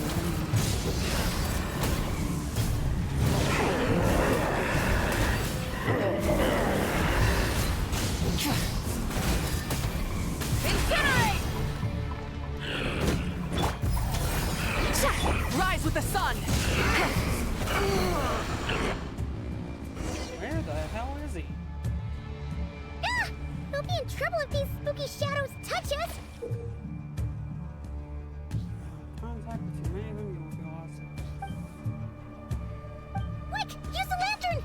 Speaker 5: Incinerate! Rise with the sun!
Speaker 1: Where the hell is he?
Speaker 3: Ah! We'll be in trouble if these spooky shadows touch us!
Speaker 1: Contact with too many of them, you will be lost.
Speaker 3: Quick! Use the lantern!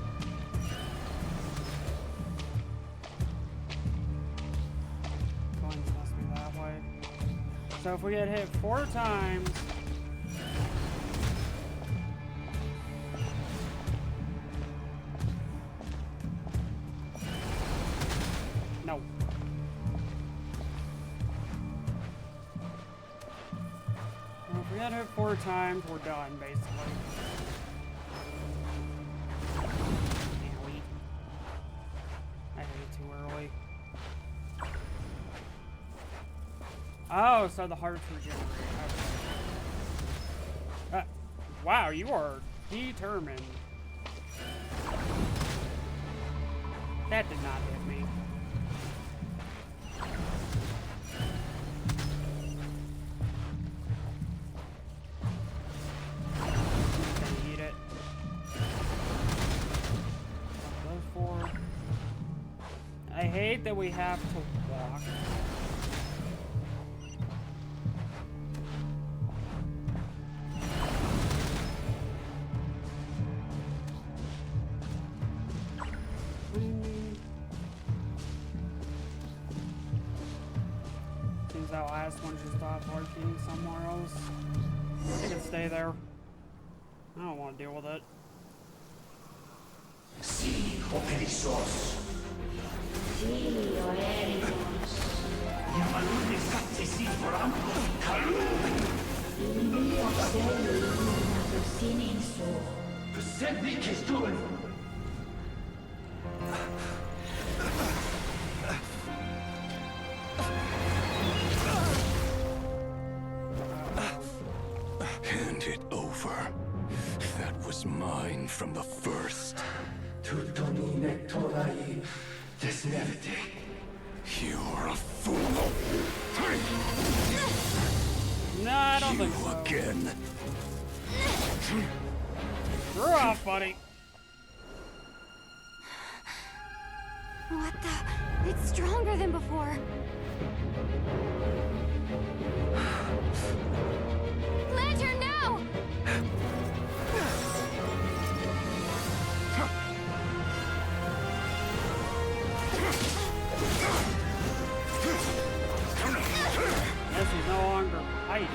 Speaker 1: Coins must be that way. So if we get hit 4 times. No. Well, if we get hit 4 times, we're done, basically. Owie. I hit it too early. Oh, so the hearts regenerate. Okay. Wow, you are determined. That did not hit me. Gonna eat it. Those 4. I hate that we have to walk. Seems that last one just stopped working somewhere else. It can stay there. I don't want to deal with it.
Speaker 10: Hand it over. That was mine from the first. You're a fool.
Speaker 1: No, I don't think so.
Speaker 10: Again.
Speaker 1: Screw off, buddy.
Speaker 2: What the? It's stronger than before. Lantern, now!
Speaker 1: Guess he's no longer hiding.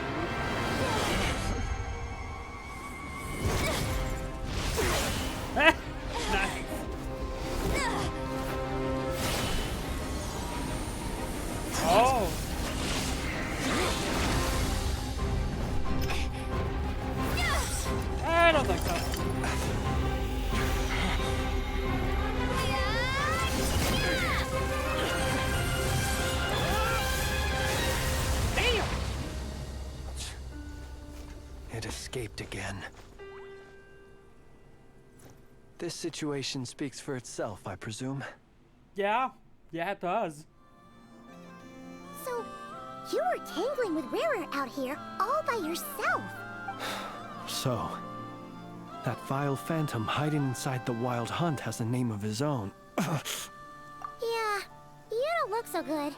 Speaker 1: Nice. Oh. I don't think so. Damn!
Speaker 6: It escaped again. This situation speaks for itself, I presume.
Speaker 1: Yeah, it does.
Speaker 3: So, you were tangling with Rarer out here all by yourself.
Speaker 6: So, that vile phantom hiding inside the Wild Hunt has a name of his own.
Speaker 3: Yeah, you don't look so good.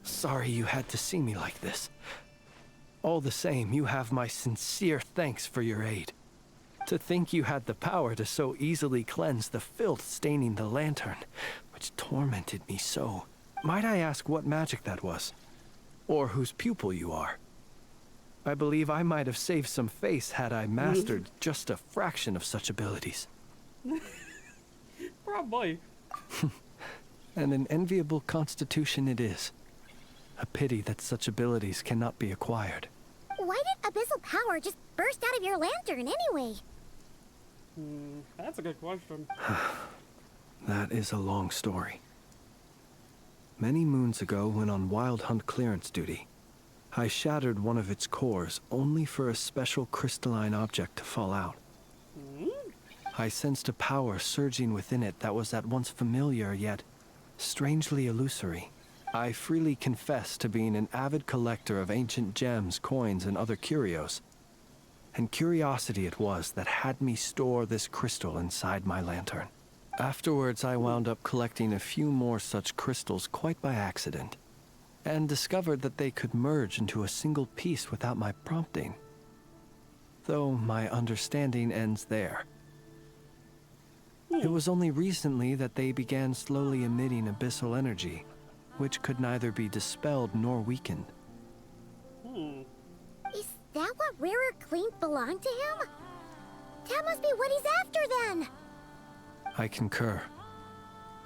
Speaker 6: Sorry you had to see me like this. All the same, you have my sincere thanks for your aid. To think you had the power to so easily cleanse the filth staining the lantern, which tormented me so. Might I ask what magic that was? Or whose pupil you are? I believe I might have saved some face had I mastered just a fraction of such abilities.
Speaker 1: Probably.
Speaker 6: And an enviable constitution it is. A pity that such abilities cannot be acquired.
Speaker 3: Why did abyssal power just burst out of your lantern anyway?
Speaker 1: That's a good question.
Speaker 6: That is a long story. Many moons ago, when on wild hunt clearance duty, I shattered one of its cores only for a special crystalline object to fall out. I sensed a power surging within it that was at once familiar yet strangely illusory. I freely confess to being an avid collector of ancient gems, coins, and other curios. And curiosity it was that had me store this crystal inside my lantern. Afterwards, I wound up collecting a few more such crystals quite by accident, and discovered that they could merge into a single piece without my prompting. Though my understanding ends there. It was only recently that they began slowly emitting abyssal energy, which could neither be dispelled nor weakened.
Speaker 3: Is that what Rarer claimed belonged to him? That must be what he's after then!
Speaker 6: I concur.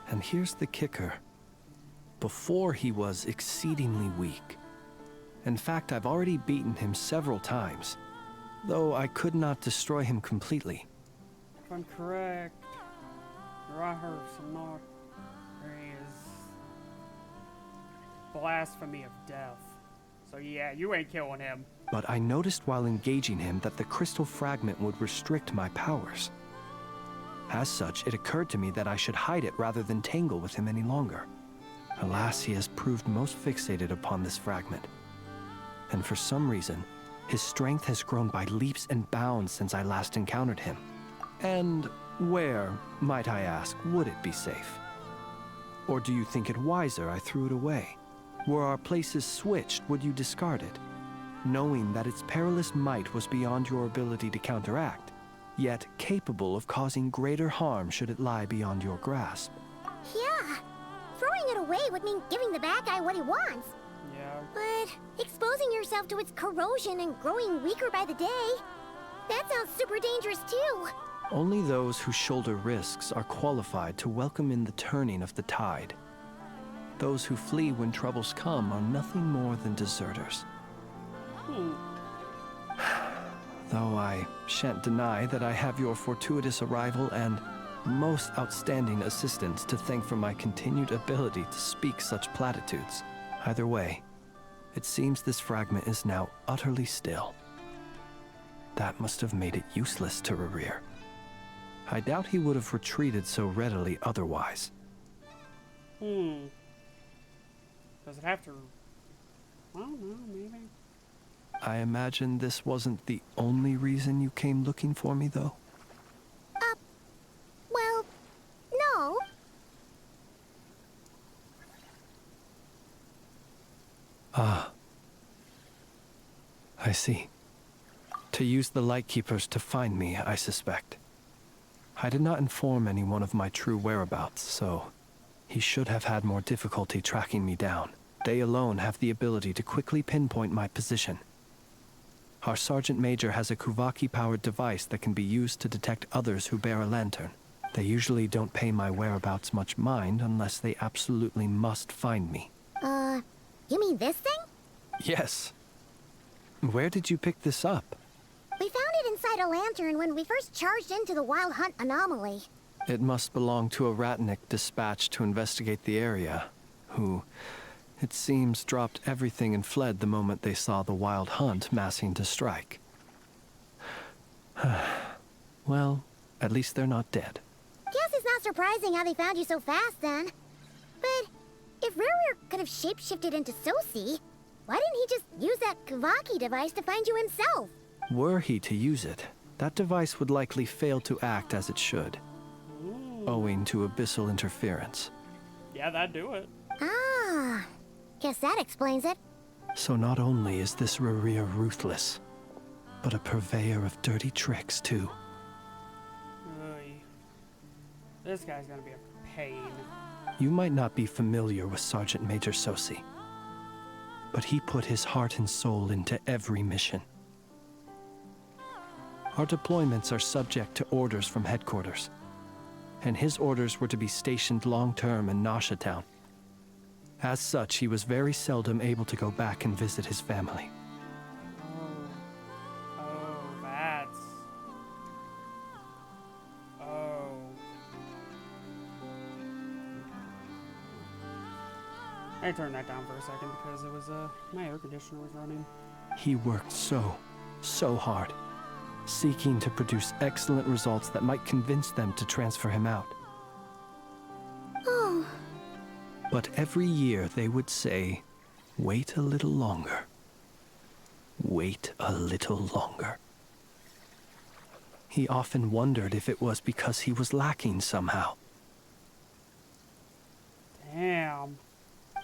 Speaker 6: And here's the kicker. Before he was exceedingly weak. In fact, I've already beaten him several times, though I could not destroy him completely.
Speaker 1: If I'm correct, Raher Samar is blasphemy of death. So yeah, you ain't killing him.
Speaker 6: But I noticed while engaging him that the crystal fragment would restrict my powers. As such, it occurred to me that I should hide it rather than tangle with him any longer. Alas, he has proved most fixated upon this fragment. And for some reason, his strength has grown by leaps and bounds since I last encountered him. And where, might I ask, would it be safe? Or do you think it wiser I threw it away? Were our places switched, would you discard it, knowing that its perilous might was beyond your ability to counteract, yet capable of causing greater harm should it lie beyond your grasp?
Speaker 3: Yeah, throwing it away would mean giving the bad guy what he wants.
Speaker 1: Yeah.
Speaker 3: But exposing yourself to its corrosion and growing weaker by the day, that sounds super dangerous too.
Speaker 6: Only those who shoulder risks are qualified to welcome in the turning of the tide. Those who flee when troubles come are nothing more than deserters. Though I shan't deny that I have your fortuitous arrival and most outstanding assistance to thank for my continued ability to speak such platitudes. Either way, it seems this fragment is now utterly still. That must have made it useless to Rarir. I doubt he would have retreated so readily otherwise.
Speaker 1: Does it have to... I don't know, maybe.
Speaker 6: I imagine this wasn't the only reason you came looking for me, though?
Speaker 3: Well, no.
Speaker 6: Ah. I see. To use the Lightkeepers to find me, I suspect. I did not inform anyone of my true whereabouts, so he should have had more difficulty tracking me down. They alone have the ability to quickly pinpoint my position. Our Sergeant Major has a Kuvaki-powered device that can be used to detect others who bear a lantern. They usually don't pay my whereabouts much mind unless they absolutely must find me.
Speaker 3: You mean this thing?
Speaker 6: Yes. Where did you pick this up?
Speaker 3: We found it inside a lantern when we first charged into the Wild Hunt anomaly.
Speaker 6: It must belong to a Ratnik dispatched to investigate the area, who, it seems, dropped everything and fled the moment they saw the Wild Hunt massing to strike. Well, at least they're not dead.
Speaker 3: Guess it's not surprising how they found you so fast then. But if Rarir could have shapeshifted into Sosi, why didn't he just use that Kavaki device to find you himself?
Speaker 6: Were he to use it, that device would likely fail to act as it should, owing to abyssal interference.
Speaker 1: Yeah, that'd do it.
Speaker 3: Ah, guess that explains it.
Speaker 6: So not only is this Rarir ruthless, but a purveyor of dirty tricks, too.
Speaker 1: Oy. This guy's gonna be a pain.
Speaker 6: You might not be familiar with Sergeant Major Sosi, but he put his heart and soul into every mission. Our deployments are subject to orders from headquarters, and his orders were to be stationed long-term in Nasha Town. As such, he was very seldom able to go back and visit his family.
Speaker 1: I turned that down for a second because it was, my air conditioner was running.
Speaker 6: He worked so hard, seeking to produce excellent results that might convince them to transfer him out.
Speaker 3: Oh.
Speaker 6: But every year they would say, wait a little longer. Wait a little longer. He often wondered if it was because he was lacking somehow.
Speaker 1: Damn.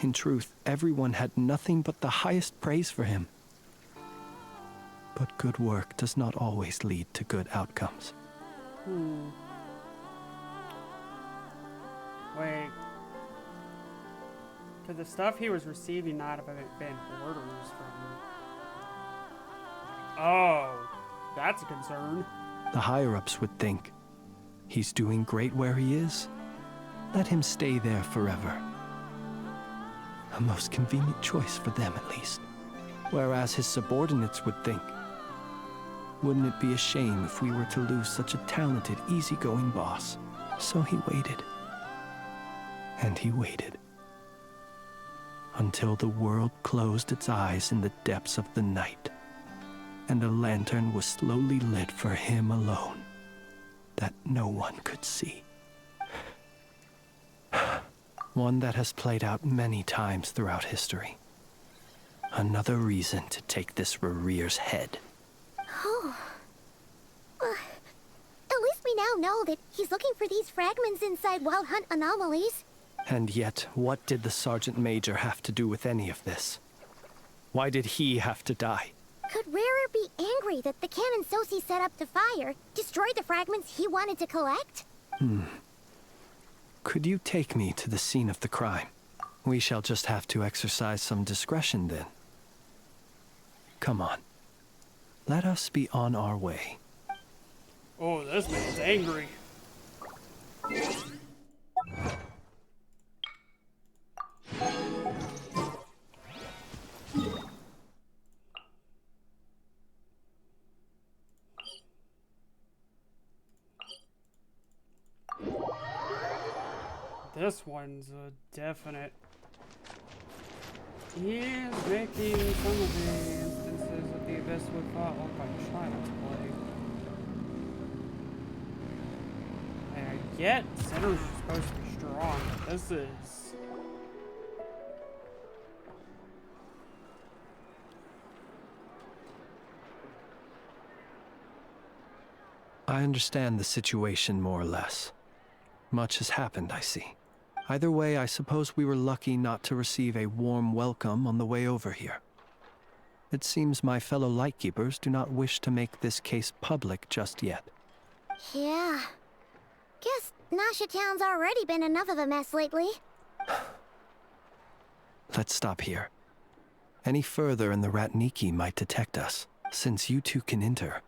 Speaker 6: In truth, everyone had nothing but the highest praise for him. But good work does not always lead to good outcomes.
Speaker 1: Wait. Could the stuff he was receiving not have been orders from... Oh, that's a concern.
Speaker 6: The higher-ups would think, he's doing great where he is. Let him stay there forever. A most convenient choice for them, at least. Whereas his subordinates would think, wouldn't it be a shame if we were to lose such a talented, easygoing boss? So he waited. And he waited. Until the world closed its eyes in the depths of the night, and a lantern was slowly lit for him alone, that no one could see. One that has played out many times throughout history. Another reason to take this Rerere's head.
Speaker 3: Oh. At least we now know that he's looking for these fragments inside Wild Hunt anomalies.
Speaker 6: And yet, what did the Sergeant Major have to do with any of this? Why did he have to die?
Speaker 3: Could Rarer be angry that the cannon Sosi set up to fire destroyed the fragments he wanted to collect?
Speaker 6: Could you take me to the scene of the crime? We shall just have to exercise some discretion then. Come on. Let us be on our way.
Speaker 1: Oh, this man's angry. This one's a definite. He is making some of the instances of the abyss would follow by child's play. And I get sinners are supposed to be strong, but this is.
Speaker 6: I understand the situation more or less. Much has happened, I see. Either way, I suppose we were lucky not to receive a warm welcome on the way over here. It seems my fellow Lightkeepers do not wish to make this case public just yet.
Speaker 3: Yeah. Guess Nasha Town's already been enough of a mess lately.
Speaker 6: Let's stop here. Any further and the Ratniki might detect us. Since you two can enter,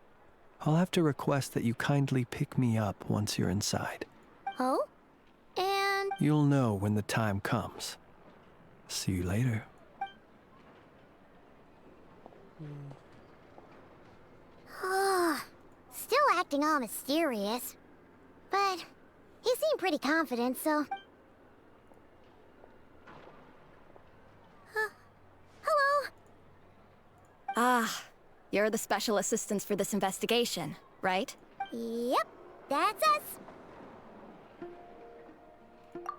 Speaker 6: I'll have to request that you kindly pick me up once you're inside.
Speaker 3: Oh? And...
Speaker 6: You'll know when the time comes. See you later.
Speaker 3: Still acting all mysterious. But he seemed pretty confident, so... Hello?
Speaker 2: Ah, you're the special assistants for this investigation, right?
Speaker 3: Yep, that's us.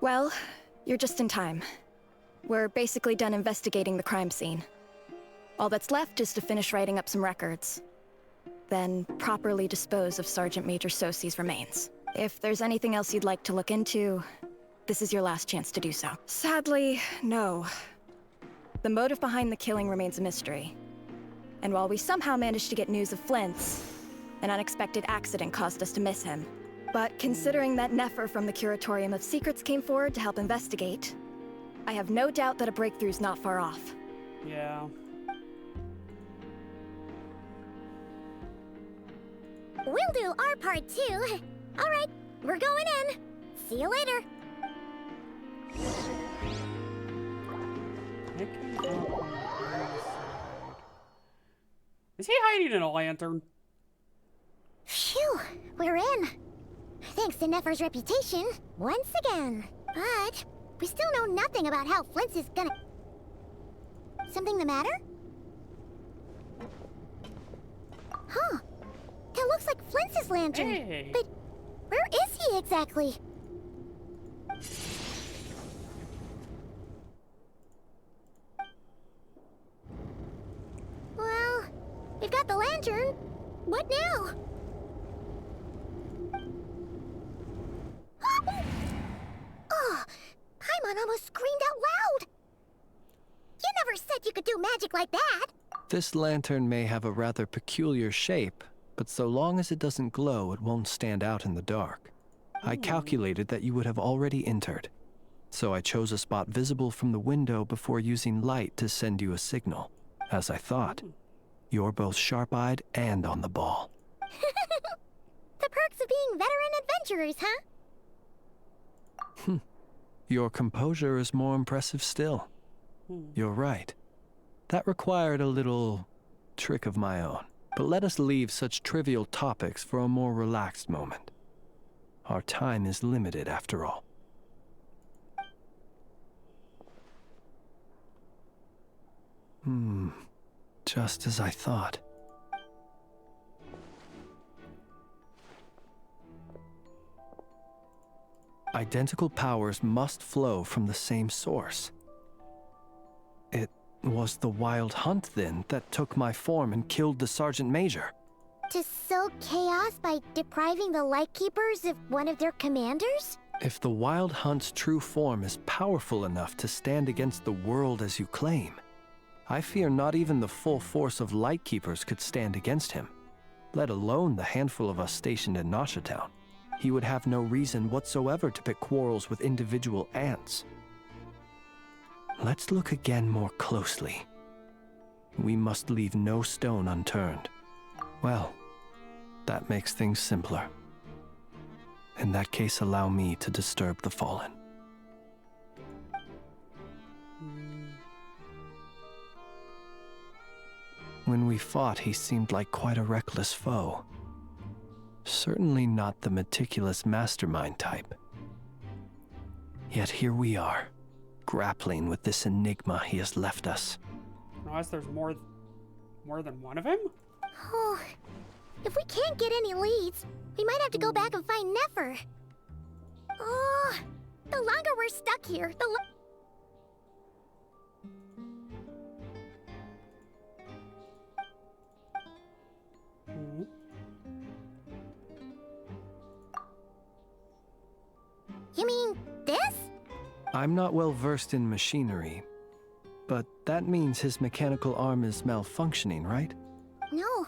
Speaker 2: Well, you're just in time. We're basically done investigating the crime scene. All that's left is to finish writing up some records. Then properly dispose of Sergeant Major Sosi's remains. If there's anything else you'd like to look into, this is your last chance to do so. Sadly, no. The motive behind the killing remains a mystery. And while we somehow managed to get news of Flint's, an unexpected accident caused us to miss him. But considering that Nefer from the Curatorium of Secrets came forward to help investigate, I have no doubt that a breakthrough's not far off.
Speaker 1: Yeah.
Speaker 3: We'll do our part too. All right, we're going in. See you later.
Speaker 1: Is he hiding in a lantern?
Speaker 3: Phew, we're in. Thanks to Nefer's reputation, once again. But We still know nothing about how Flint's is gonna... Something the matter? Huh. That looks like Flint's lantern.
Speaker 1: Hey.
Speaker 3: But where is he exactly? Well, we've got the lantern. What now? Oh, Paimon almost screamed out loud. You never said you could do magic like that.
Speaker 6: This lantern may have a rather peculiar shape, but so long as it doesn't glow, it won't stand out in the dark. I calculated that you would have already entered, so I chose a spot visible from the window before using light to send you a signal. As I thought, you're both sharp-eyed and on the ball.
Speaker 3: The perks of being veteran adventurers, huh?
Speaker 6: Your composure is more impressive still. You're right. That required a little trick of my own. But let us leave such trivial topics for a more relaxed moment. Our time is limited, after all. Just as I thought. Identical powers must flow from the same source. It was the Wild Hunt, then, that took my form and killed the Sergeant Major.
Speaker 3: To sow chaos by depriving the Lightkeepers of one of their commanders?
Speaker 6: If the Wild Hunt's true form is powerful enough to stand against the world as you claim, I fear not even the full force of Lightkeepers could stand against him, let alone the handful of us stationed in Nasha Town. He would have no reason whatsoever to pick quarrels with individual ants. Let's look again more closely. We must leave no stone unturned. Well, that makes things simpler. In that case, allow me to disturb the fallen. When we fought, he seemed like quite a reckless foe. Certainly not the meticulous mastermind type. Yet here we are, grappling with this enigma he has left us.
Speaker 1: Unless there's more than one of him?
Speaker 3: Oh, if we can't get any leads, we might have to go back and find Nefer. Oh, the longer we're stuck here, You mean this?
Speaker 6: I'm not well versed in machinery, but that means his mechanical arm is malfunctioning, right?
Speaker 3: No,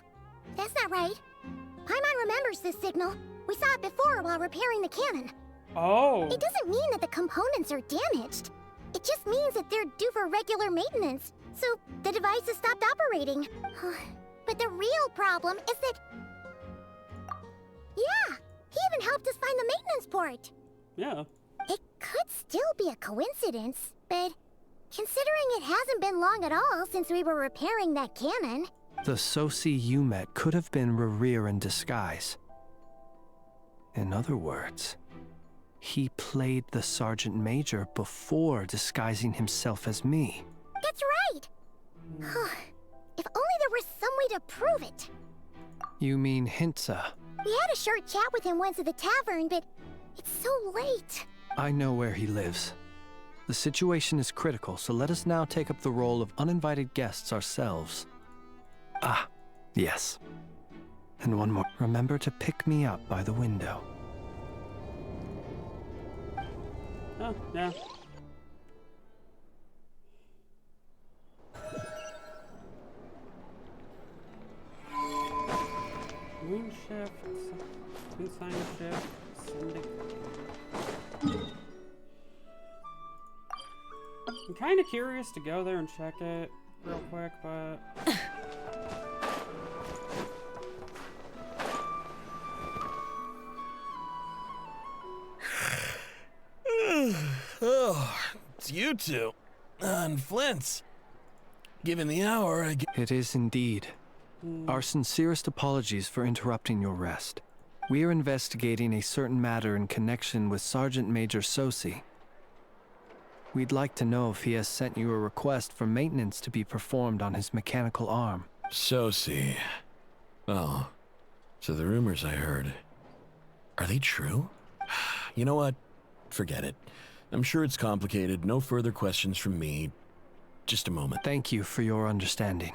Speaker 3: that's not right. Paimon remembers this signal. We saw it before while repairing the cannon.
Speaker 1: Oh.
Speaker 3: It doesn't mean that the components are damaged. It just means that they're due for regular maintenance, so the device has stopped operating. But the real problem is that... Yeah, he even helped us find the maintenance port.
Speaker 1: Yeah.
Speaker 3: It could still be a coincidence, but considering it hasn't been long at all since we were repairing that cannon...
Speaker 6: The Sosi you met could have been Rerir in disguise. In other words, he played the Sergeant Major before disguising himself as me.
Speaker 3: That's right! If only there was some way to prove it.
Speaker 6: You mean Hintsa?
Speaker 3: We had a short chat with him once at the tavern, but it's so late.
Speaker 6: I know where he lives. The situation is critical, so let us now take up the role of uninvited guests ourselves. Ah, yes. And one more. Remember to pick me up by the window.
Speaker 1: Oh, yeah. Moon shift, ensign shift, syndicate. I'm kind of curious to go there and check it real quick, but...
Speaker 11: Oh, it's you two. And Flint's. Given the hour, I guess.
Speaker 6: It is indeed. Our sincerest apologies for interrupting your rest. We are investigating a certain matter in connection with Sergeant Major Sosi. We'd like to know if he has sent you a request for maintenance to be performed on his mechanical arm.
Speaker 11: So see. Oh, so the rumors I heard, are they true? You know what? Forget it. I'm sure it's complicated. No further questions from me. Just a moment.
Speaker 6: Thank you for your understanding.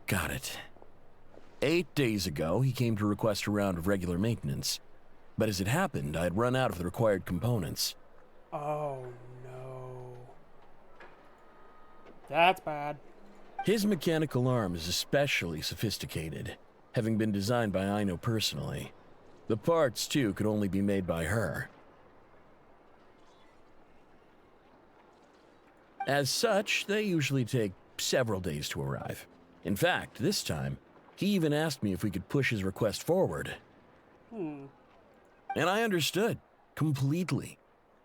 Speaker 11: Got it. 8 days ago, he came to request a round of regular maintenance. But as it happened, I had run out of the required components.
Speaker 1: Oh, no. That's bad.
Speaker 11: His mechanical arm is especially sophisticated, having been designed by Aino personally. The parts, too, could only be made by her. As such, they usually take several days to arrive. In fact, this time, he even asked me if we could push his request forward. And I understood, completely.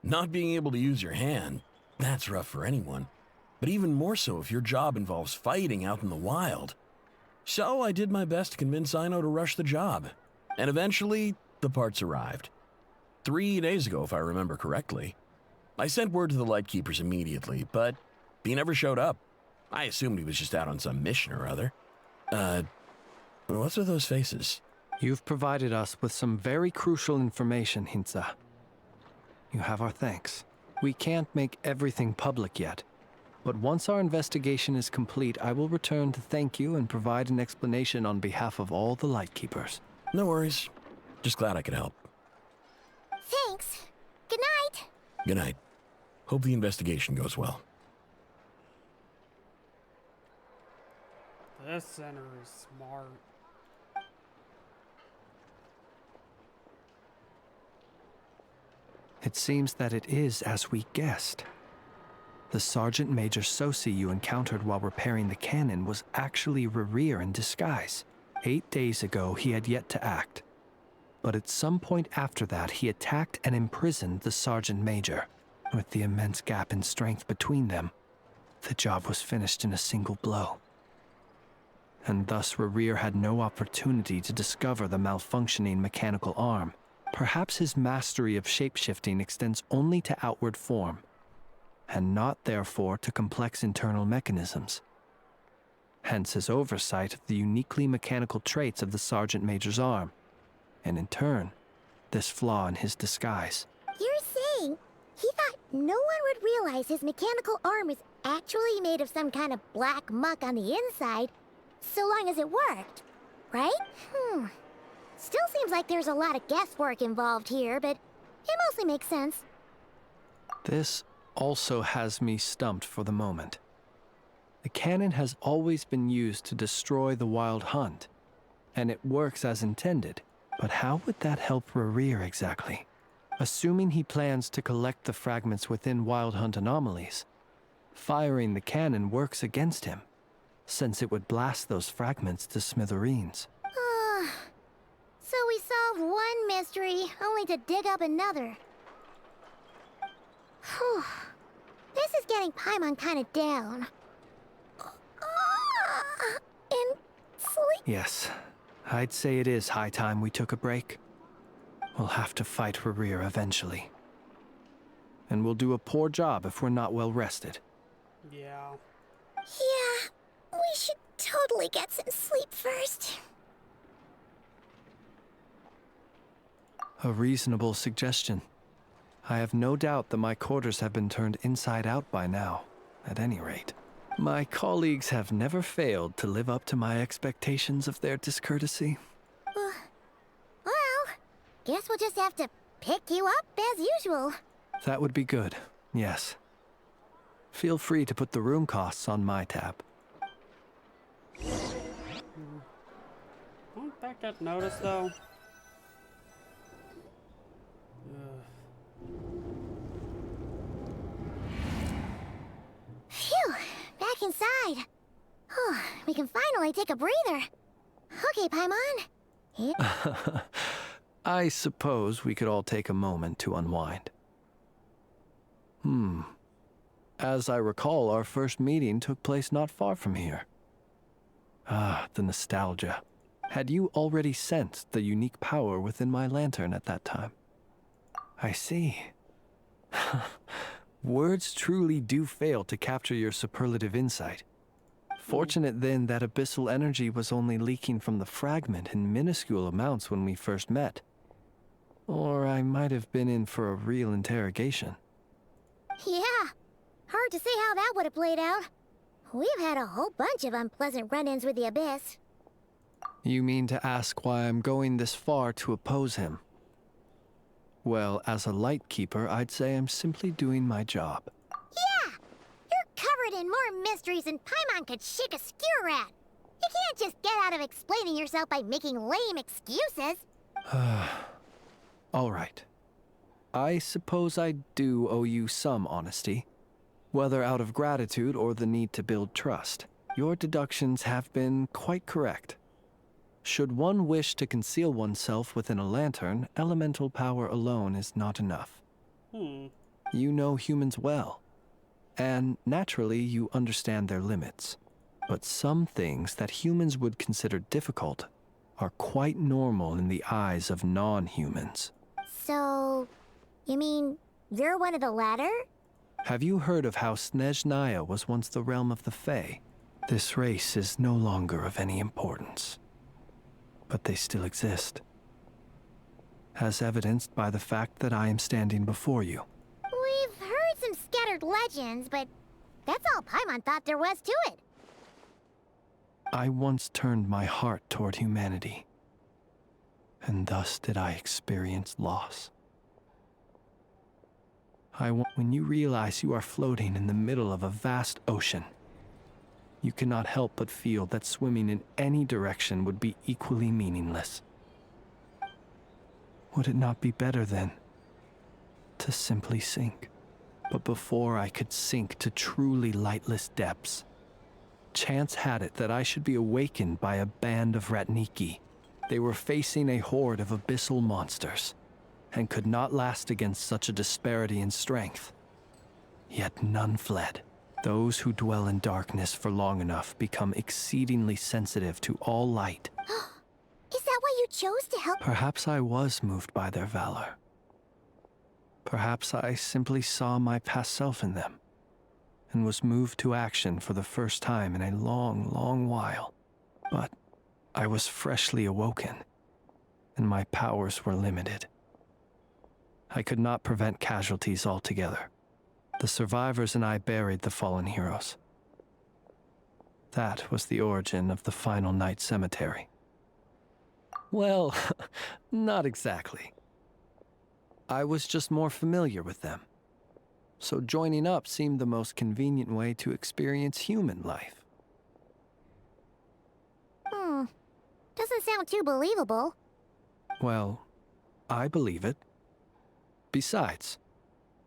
Speaker 11: Not being able to use your hand, that's rough for anyone. But even more so if your job involves fighting out in the wild. So I did my best to convince Aino to rush the job. And eventually, the parts arrived. 3 days ago, if I remember correctly. I sent word to the Lightkeepers immediately, but he never showed up. I assumed he was just out on some mission or other. What's with those faces?
Speaker 6: You've provided us with some very crucial information, Hintsa. You have our thanks. We can't make everything public yet, but once our investigation is complete, I will return to thank you and provide an explanation on behalf of all the Lightkeepers.
Speaker 11: No worries. Just glad I could help.
Speaker 3: Thanks. Good night.
Speaker 11: Good night. Hope the investigation goes well.
Speaker 1: This center is smart.
Speaker 6: It seems that it is as we guessed. The Sergeant Major Sosi you encountered while repairing the cannon was actually Rerir in disguise. 8 days ago, he had yet to act. But at some point after that, he attacked and imprisoned the Sergeant Major. With the immense gap in strength between them, the job was finished in a single blow. And thus Rerir had no opportunity to discover the malfunctioning mechanical arm. Perhaps his mastery of shapeshifting extends only to outward form, and not therefore to complex internal mechanisms. Hence his oversight of the uniquely mechanical traits of the Sergeant Major's arm, and in turn, this flaw in his disguise.
Speaker 3: You're saying he thought no one would realize his mechanical arm is actually made of some kind of black muck on the inside, so long as it worked, right? Still seems like there's a lot of guesswork involved here, but it mostly makes sense.
Speaker 6: This also has me stumped for the moment. The cannon has always been used to destroy the Wild Hunt, and it works as intended. But how would that help Rerir exactly? Assuming he plans to collect the fragments within Wild Hunt anomalies, firing the cannon works against him, since it would blast those fragments to smithereens.
Speaker 3: So we solved one mystery, only to dig up another. Whew. This is getting Paimon kind of down. And sleep.
Speaker 6: Yes, I'd say it is high time we took a break. We'll have to fight Rerir eventually. And we'll do a poor job if we're not well rested.
Speaker 1: Yeah.
Speaker 3: Yeah, we should totally get some sleep first.
Speaker 6: A reasonable suggestion. I have no doubt that my quarters have been turned inside out by now, at any rate. My colleagues have never failed to live up to my expectations of their discourtesy.
Speaker 3: Well, guess we'll just have to pick you up as usual.
Speaker 6: That would be good, yes. Feel free to put the room costs on my tab.
Speaker 1: Won't that get noticed, though?
Speaker 3: Phew, back inside. We can finally take a breather. Okay, Paimon.
Speaker 6: I suppose we could all take a moment to unwind. As I recall, our first meeting took place not far from here. Ah, the nostalgia. Had you already sensed the unique power within my lantern at that time? I see. Words truly do fail to capture your superlative insight. Fortunate then that abyssal energy was only leaking from the fragment in minuscule amounts when we first met. Or I might have been in for a real interrogation.
Speaker 3: Yeah, hard to say how that would have played out. We've had a whole bunch of unpleasant run-ins with the Abyss.
Speaker 6: You mean to ask why I'm going this far to oppose him? Well, as a Lightkeeper, I'd say I'm simply doing my job.
Speaker 3: Yeah! You're covered in more mysteries than Paimon could shake a skewer at. You can't just get out of explaining yourself by making lame excuses.
Speaker 6: All right. I suppose I do owe you some honesty. Whether out of gratitude or the need to build trust, your deductions have been quite correct. Should one wish to conceal oneself within a lantern, elemental power alone is not enough. You know humans well, and naturally you understand their limits. But some things that humans would consider difficult are quite normal in the eyes of non-humans.
Speaker 3: So, you mean you're one of the latter?
Speaker 6: Have you heard of how Snezhnaya was once the realm of the Fae? This race is no longer of any importance, but they still exist, as evidenced by the fact that I am standing before you.
Speaker 3: We've heard some scattered legends, but that's all Paimon thought there was to it.
Speaker 6: I once turned my heart toward humanity, and thus did I experience loss. When you realize you are floating in the middle of a vast ocean, you cannot help but feel that swimming in any direction would be equally meaningless. Would it not be better, then, to simply sink? But before I could sink to truly lightless depths, chance had it that I should be awakened by a band of Ratniki. They were facing a horde of abyssal monsters, and could not last against such a disparity in strength. Yet none fled. Those who dwell in darkness for long enough become exceedingly sensitive to all light.
Speaker 3: Is that why you chose to help?
Speaker 6: Perhaps I was moved by their valor. Perhaps I simply saw my past self in them, and was moved to action for the first time in a long, long while. But I was freshly awoken, and my powers were limited. I could not prevent casualties altogether. The survivors and I buried the fallen heroes. That was the origin of the final night cemetery. Well, not exactly. I was just more familiar with them. So joining up seemed the most convenient way to experience human life.
Speaker 3: Doesn't sound too believable.
Speaker 6: Well, I believe it. Besides,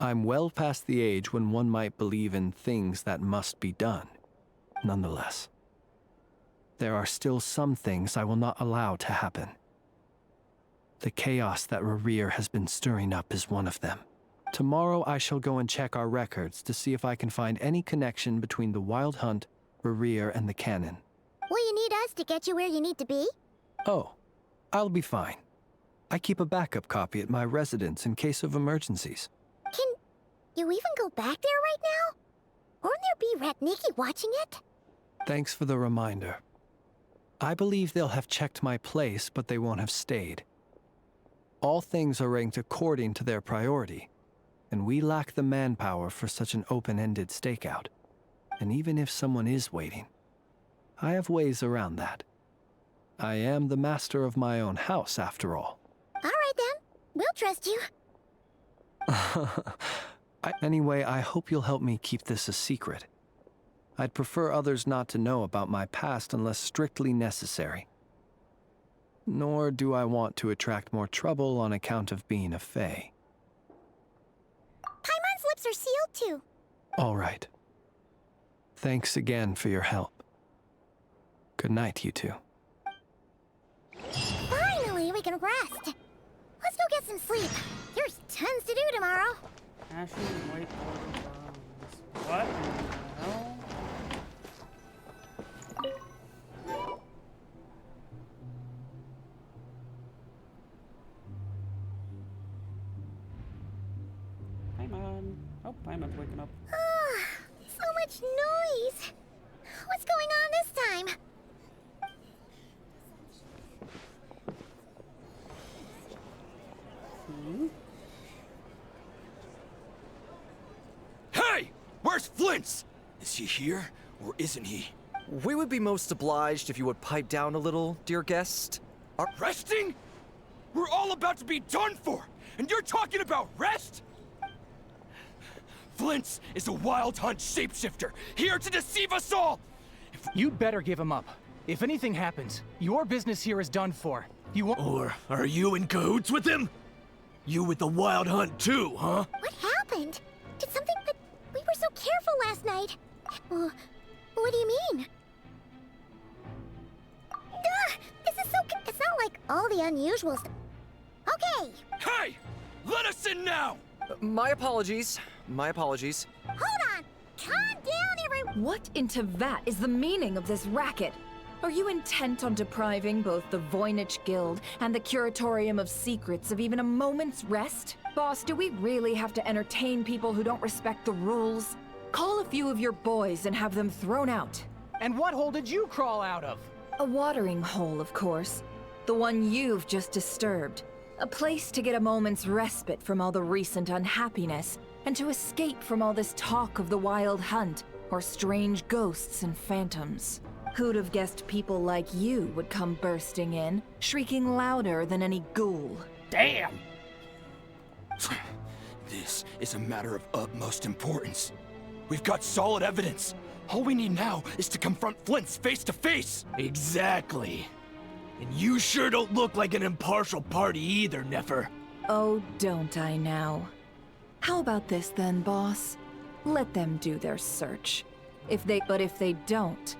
Speaker 6: I'm well past the age when one might believe in things that must be done. Nonetheless, there are still some things I will not allow to happen. The chaos that Rerir has been stirring up is one of them. Tomorrow I shall go and check our records to see if I can find any connection between the Wild Hunt, Rerir, and the Cannon.
Speaker 3: Will you need us to get you where you need to be?
Speaker 6: Oh, I'll be fine. I keep a backup copy at my residence in case of emergencies.
Speaker 3: Can you even go back there right now? Won't there be Ratniki watching it?
Speaker 6: Thanks for the reminder. I believe they'll have checked my place, but they won't have stayed. All things are ranked according to their priority, and we lack the manpower for such an open-ended stakeout. And even if someone is waiting, I have ways around that. I am the master of my own house, after all.
Speaker 3: All right then, we'll trust you.
Speaker 6: Anyway, I hope you'll help me keep this a secret. I'd prefer others not to know about my past unless strictly necessary. Nor do I want to attract more trouble on account of being a Fae.
Speaker 3: Paimon's lips are sealed too.
Speaker 6: All right. Thanks again for your help. Good night, you two.
Speaker 3: Finally, we can rest. Let's go get some sleep. There's tons to do tomorrow.
Speaker 1: Ashen white border bronze. What in the hell? Oh, Paimon's waking up.
Speaker 3: So much noise. What's going on this time?
Speaker 12: Hey! Where's Flint's? Is he here, or isn't he?
Speaker 13: We would be most obliged if you would pipe down a little, dear guest.
Speaker 12: Resting? We're all about to be done for, and you're talking about rest? Flint's is a wild hunt shapeshifter, here to deceive us all!
Speaker 14: You'd better give him up. If anything happens, your business here is done for. You won't—
Speaker 12: Or are you in cahoots with him? You with the wild hunt too, huh?
Speaker 3: What happened? Did something that we were so careful last night? What do you mean? This is so. It's not like all the unusual stuff. Okay.
Speaker 12: Hey! Let us in now!
Speaker 13: My apologies. My apologies.
Speaker 3: Hold on. Calm down, everyone.
Speaker 7: What into that is the meaning of this racket? Are you intent on depriving both the Voynich Guild and the Curatorium of Secrets of even a moment's rest? Boss, do we really have to entertain people who don't respect the rules? Call a few of your boys and have them thrown out.
Speaker 14: And what hole did you crawl out of?
Speaker 7: A watering hole, of course. The one you've just disturbed. A place to get a moment's respite from all the recent unhappiness, and to escape from all this talk of the wild hunt, or strange ghosts and phantoms. Who'd have guessed people like you would come bursting in, shrieking louder than any ghoul?
Speaker 1: Damn!
Speaker 12: This is a matter of utmost importance. We've got solid evidence. All we need now is to confront Flint's face to face. Exactly. And you sure don't look like an impartial party either, Nefer.
Speaker 7: Oh, don't I now? How about this then, boss? Let them do their search. But if they don't,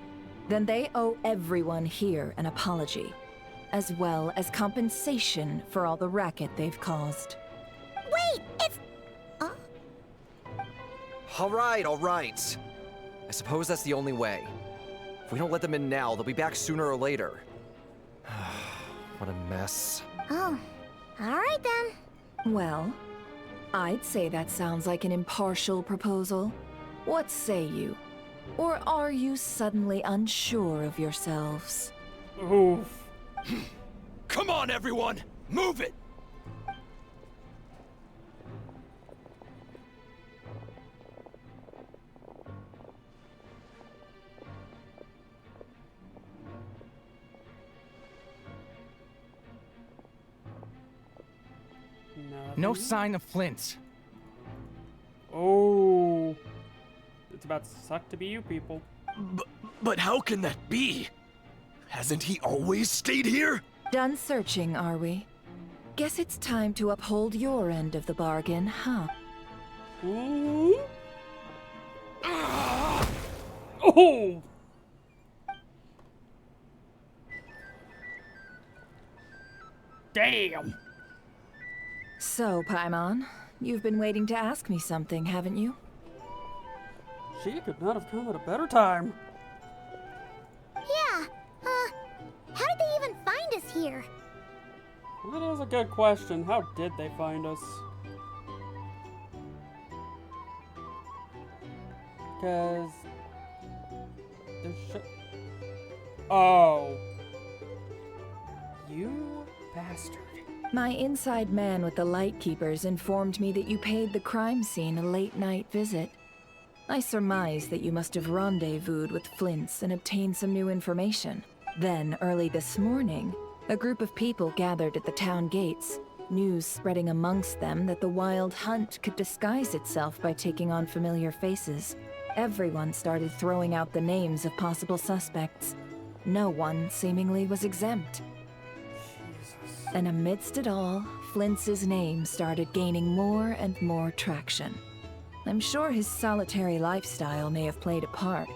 Speaker 7: then they owe everyone here an apology, as well as compensation for all the racket they've caused.
Speaker 3: Wait, it's.
Speaker 13: All right. I suppose that's the only way. If we don't let them in now, they'll be back sooner or later. What a mess.
Speaker 3: Oh, all right then.
Speaker 7: Well, I'd say that sounds like an impartial proposal. What say you? Or are you suddenly unsure of yourselves?
Speaker 1: Oof.
Speaker 12: Come on, everyone! Move it!
Speaker 14: No sign of Flint's.
Speaker 1: Oh. It's about to suck to be you people.
Speaker 12: But how can that be? Hasn't he always stayed here?
Speaker 7: Done searching, are we? Guess it's time to uphold your end of the bargain, huh?
Speaker 1: Ooh. Oh! Damn!
Speaker 7: So, Paimon, you've been waiting to ask me something, haven't you?
Speaker 1: She could not have come at a better time.
Speaker 3: Yeah. How did they even find us here?
Speaker 1: That is a good question. How did they find us? Because... Oh. You bastard.
Speaker 7: My inside man with the Lightkeepers informed me that you paid the crime scene a late-night visit. I surmise that you must have rendezvoused with Flint's and obtained some new information. Then, early this morning, a group of people gathered at the town gates, news spreading amongst them that the wild hunt could disguise itself by taking on familiar faces. Everyone started throwing out the names of possible suspects. No one, seemingly, was exempt. And amidst it all, Flint's name started gaining more and more traction. I'm sure his solitary lifestyle may have played a part,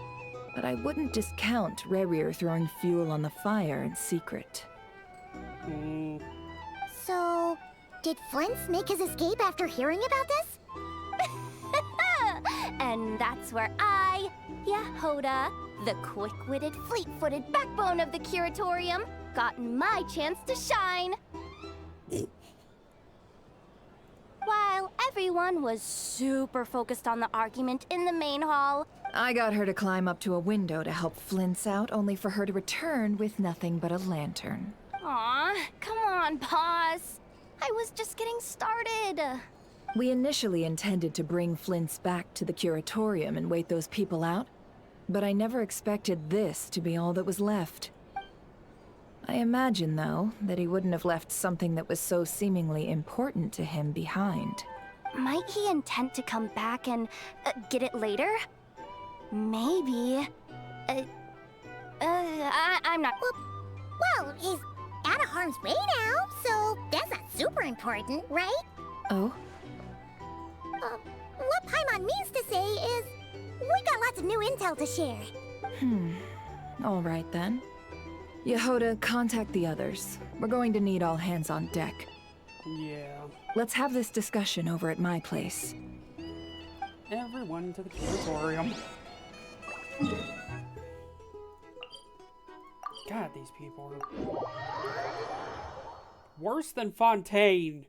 Speaker 7: but I wouldn't discount Rerir throwing fuel on the fire in secret.
Speaker 3: So, did Flint's make his escape after hearing about this?
Speaker 5: And that's where I, Yehoda, the quick-witted, fleet-footed backbone of the Curatorium, got my chance to shine.
Speaker 15: while everyone was super focused on the argument in the main hall.
Speaker 7: I got her to climb up to a window to help Flint's out, only for her to return with nothing but a lantern.
Speaker 15: Aw, come on, boss. I was just getting started.
Speaker 7: We initially intended to bring Flint's back to the curatorium and wait those people out, but I never expected this to be all that was left. I imagine, though, that he wouldn't have left something that was so seemingly important to him behind.
Speaker 15: Might he intend to come back and get it later? Maybe. I'm not.
Speaker 3: Well, he's out of harm's way now, so that's not super important, right?
Speaker 7: Oh?
Speaker 3: What Paimon means to say is, we got lots of new intel to share.
Speaker 7: All right then. Yehoda, contact the others. We're going to need all hands on deck.
Speaker 1: Yeah.
Speaker 7: Let's have this discussion over at my place.
Speaker 1: Everyone to the curatorium. God, these people are worse than Fontaine.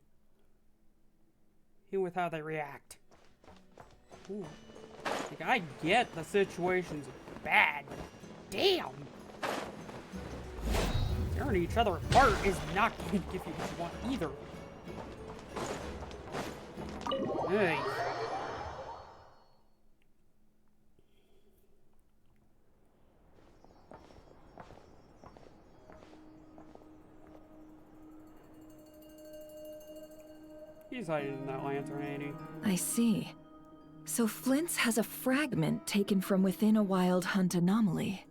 Speaker 1: Even with how they react. Ooh. Like, I get the situation's bad, but damn! Tearing each other apart is not going to give you what you want either. Hey. He's hiding in that lantern, ain't he?
Speaker 7: I see. So Flint's has a fragment taken from within a wild hunt anomaly.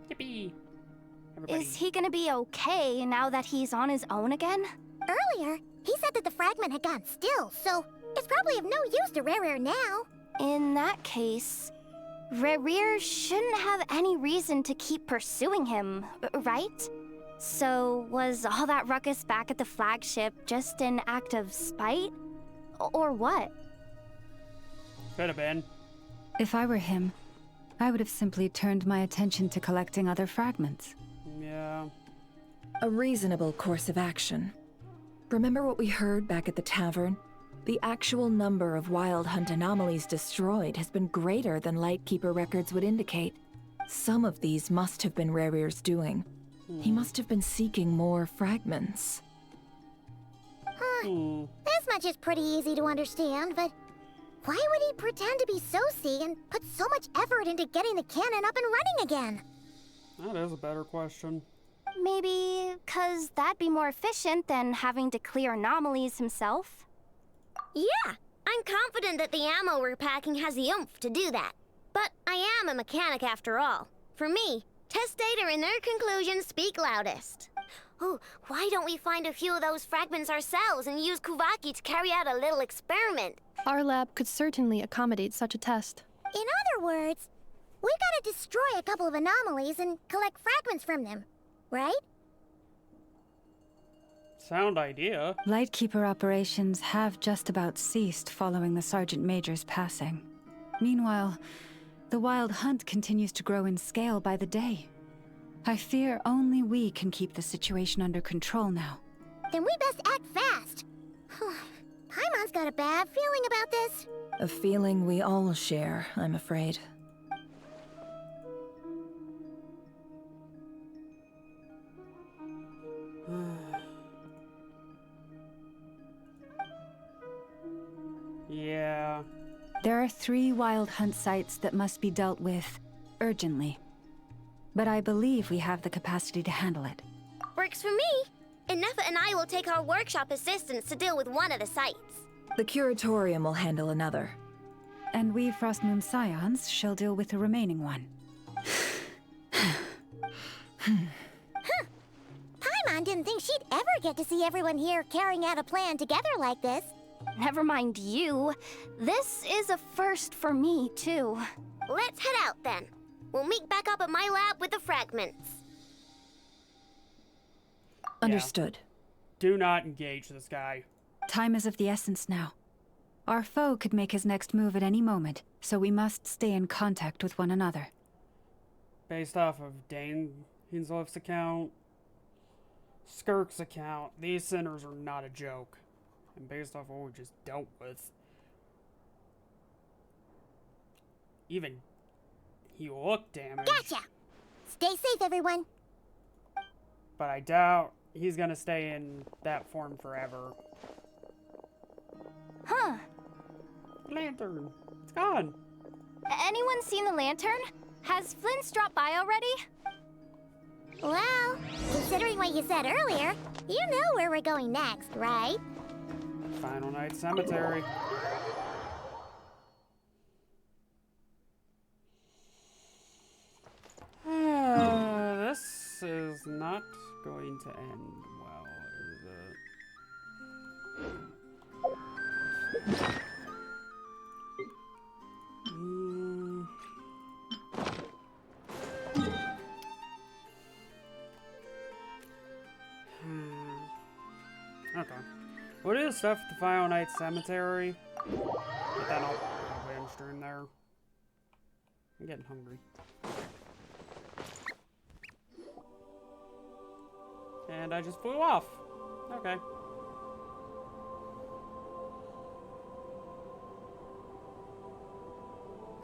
Speaker 1: Yippee!
Speaker 15: Is he gonna be okay now that he's on his own again?
Speaker 3: Earlier, he said that the fragment had gone still, so it's probably of no use to Rare now.
Speaker 15: In that case, Rare shouldn't have any reason to keep pursuing him, right? So was all that ruckus back at the flagship just an act of spite? Or what?
Speaker 1: Could have been.
Speaker 4: If I were him, I would have simply turned my attention to collecting other fragments.
Speaker 1: Yeah.
Speaker 7: A reasonable course of action. Remember what we heard back at the tavern? The actual number of wild hunt anomalies destroyed has been greater than Lightkeeper records would indicate. Some of these must have been Rare's doing. He must have been seeking more fragments.
Speaker 3: This much is pretty easy to understand, but why would he pretend to be Soci and put so much effort into getting the cannon up and running again?
Speaker 1: That is a better question.
Speaker 15: Maybe 'cause that'd be more efficient than having to clear anomalies himself?
Speaker 16: Yeah, I'm confident that the ammo we're packing has the oomph to do that. But I am a mechanic after all. For me, test data and their conclusions speak loudest. Oh, why don't we find a few of those fragments ourselves and use Kuvaki to carry out a little experiment?
Speaker 8: Our lab could certainly accommodate such a test.
Speaker 3: In other words, we gotta destroy a couple of anomalies and collect fragments from them, right?
Speaker 1: Sound idea.
Speaker 4: Lightkeeper operations have just about ceased following the Sergeant Major's passing. Meanwhile, the Wild Hunt continues to grow in scale by the day. I fear only we can keep the situation under control now.
Speaker 3: Then we best act fast. Paimon's got a bad feeling about this.
Speaker 7: A feeling we all share, I'm afraid.
Speaker 1: Yeah.
Speaker 4: There are 3 Wild Hunt sites that must be dealt with urgently. But I believe we have the capacity to handle it.
Speaker 16: Works for me. Nefa and I will take our workshop assistants to deal with one of the sites.
Speaker 7: The curatorium will handle another.
Speaker 4: And we Frostmoon Scions shall deal with the remaining one.
Speaker 3: Paimon didn't think she'd ever get to see everyone here carrying out a plan together like this.
Speaker 15: Never mind you. This is a first for me, too.
Speaker 16: Let's head out then. We'll meet back up at my lab with the fragments.
Speaker 7: Understood.
Speaker 1: Do not engage this guy.
Speaker 4: Time is of the essence now. Our foe could make his next move at any moment, so we must stay in contact with one another.
Speaker 1: Based off of Dane Hinslow's account, Skirk's account. These sinners are not a joke. And based off what we just dealt with. Even he looked damaged.
Speaker 3: Gotcha! Stay safe, everyone.
Speaker 1: But I doubt he's gonna stay in that form forever.
Speaker 2: Huh.
Speaker 1: Lantern. It's gone.
Speaker 2: Anyone seen the lantern? Has Flint's dropped by already?
Speaker 3: Well, considering what you said earlier, you know where we're going next, right?
Speaker 1: Final Night Cemetery. This is not going to end well, is it? Okay. What is stuff at the Final Night Cemetery? But then I'll venture in there. I'm getting hungry. And I just flew off. Okay.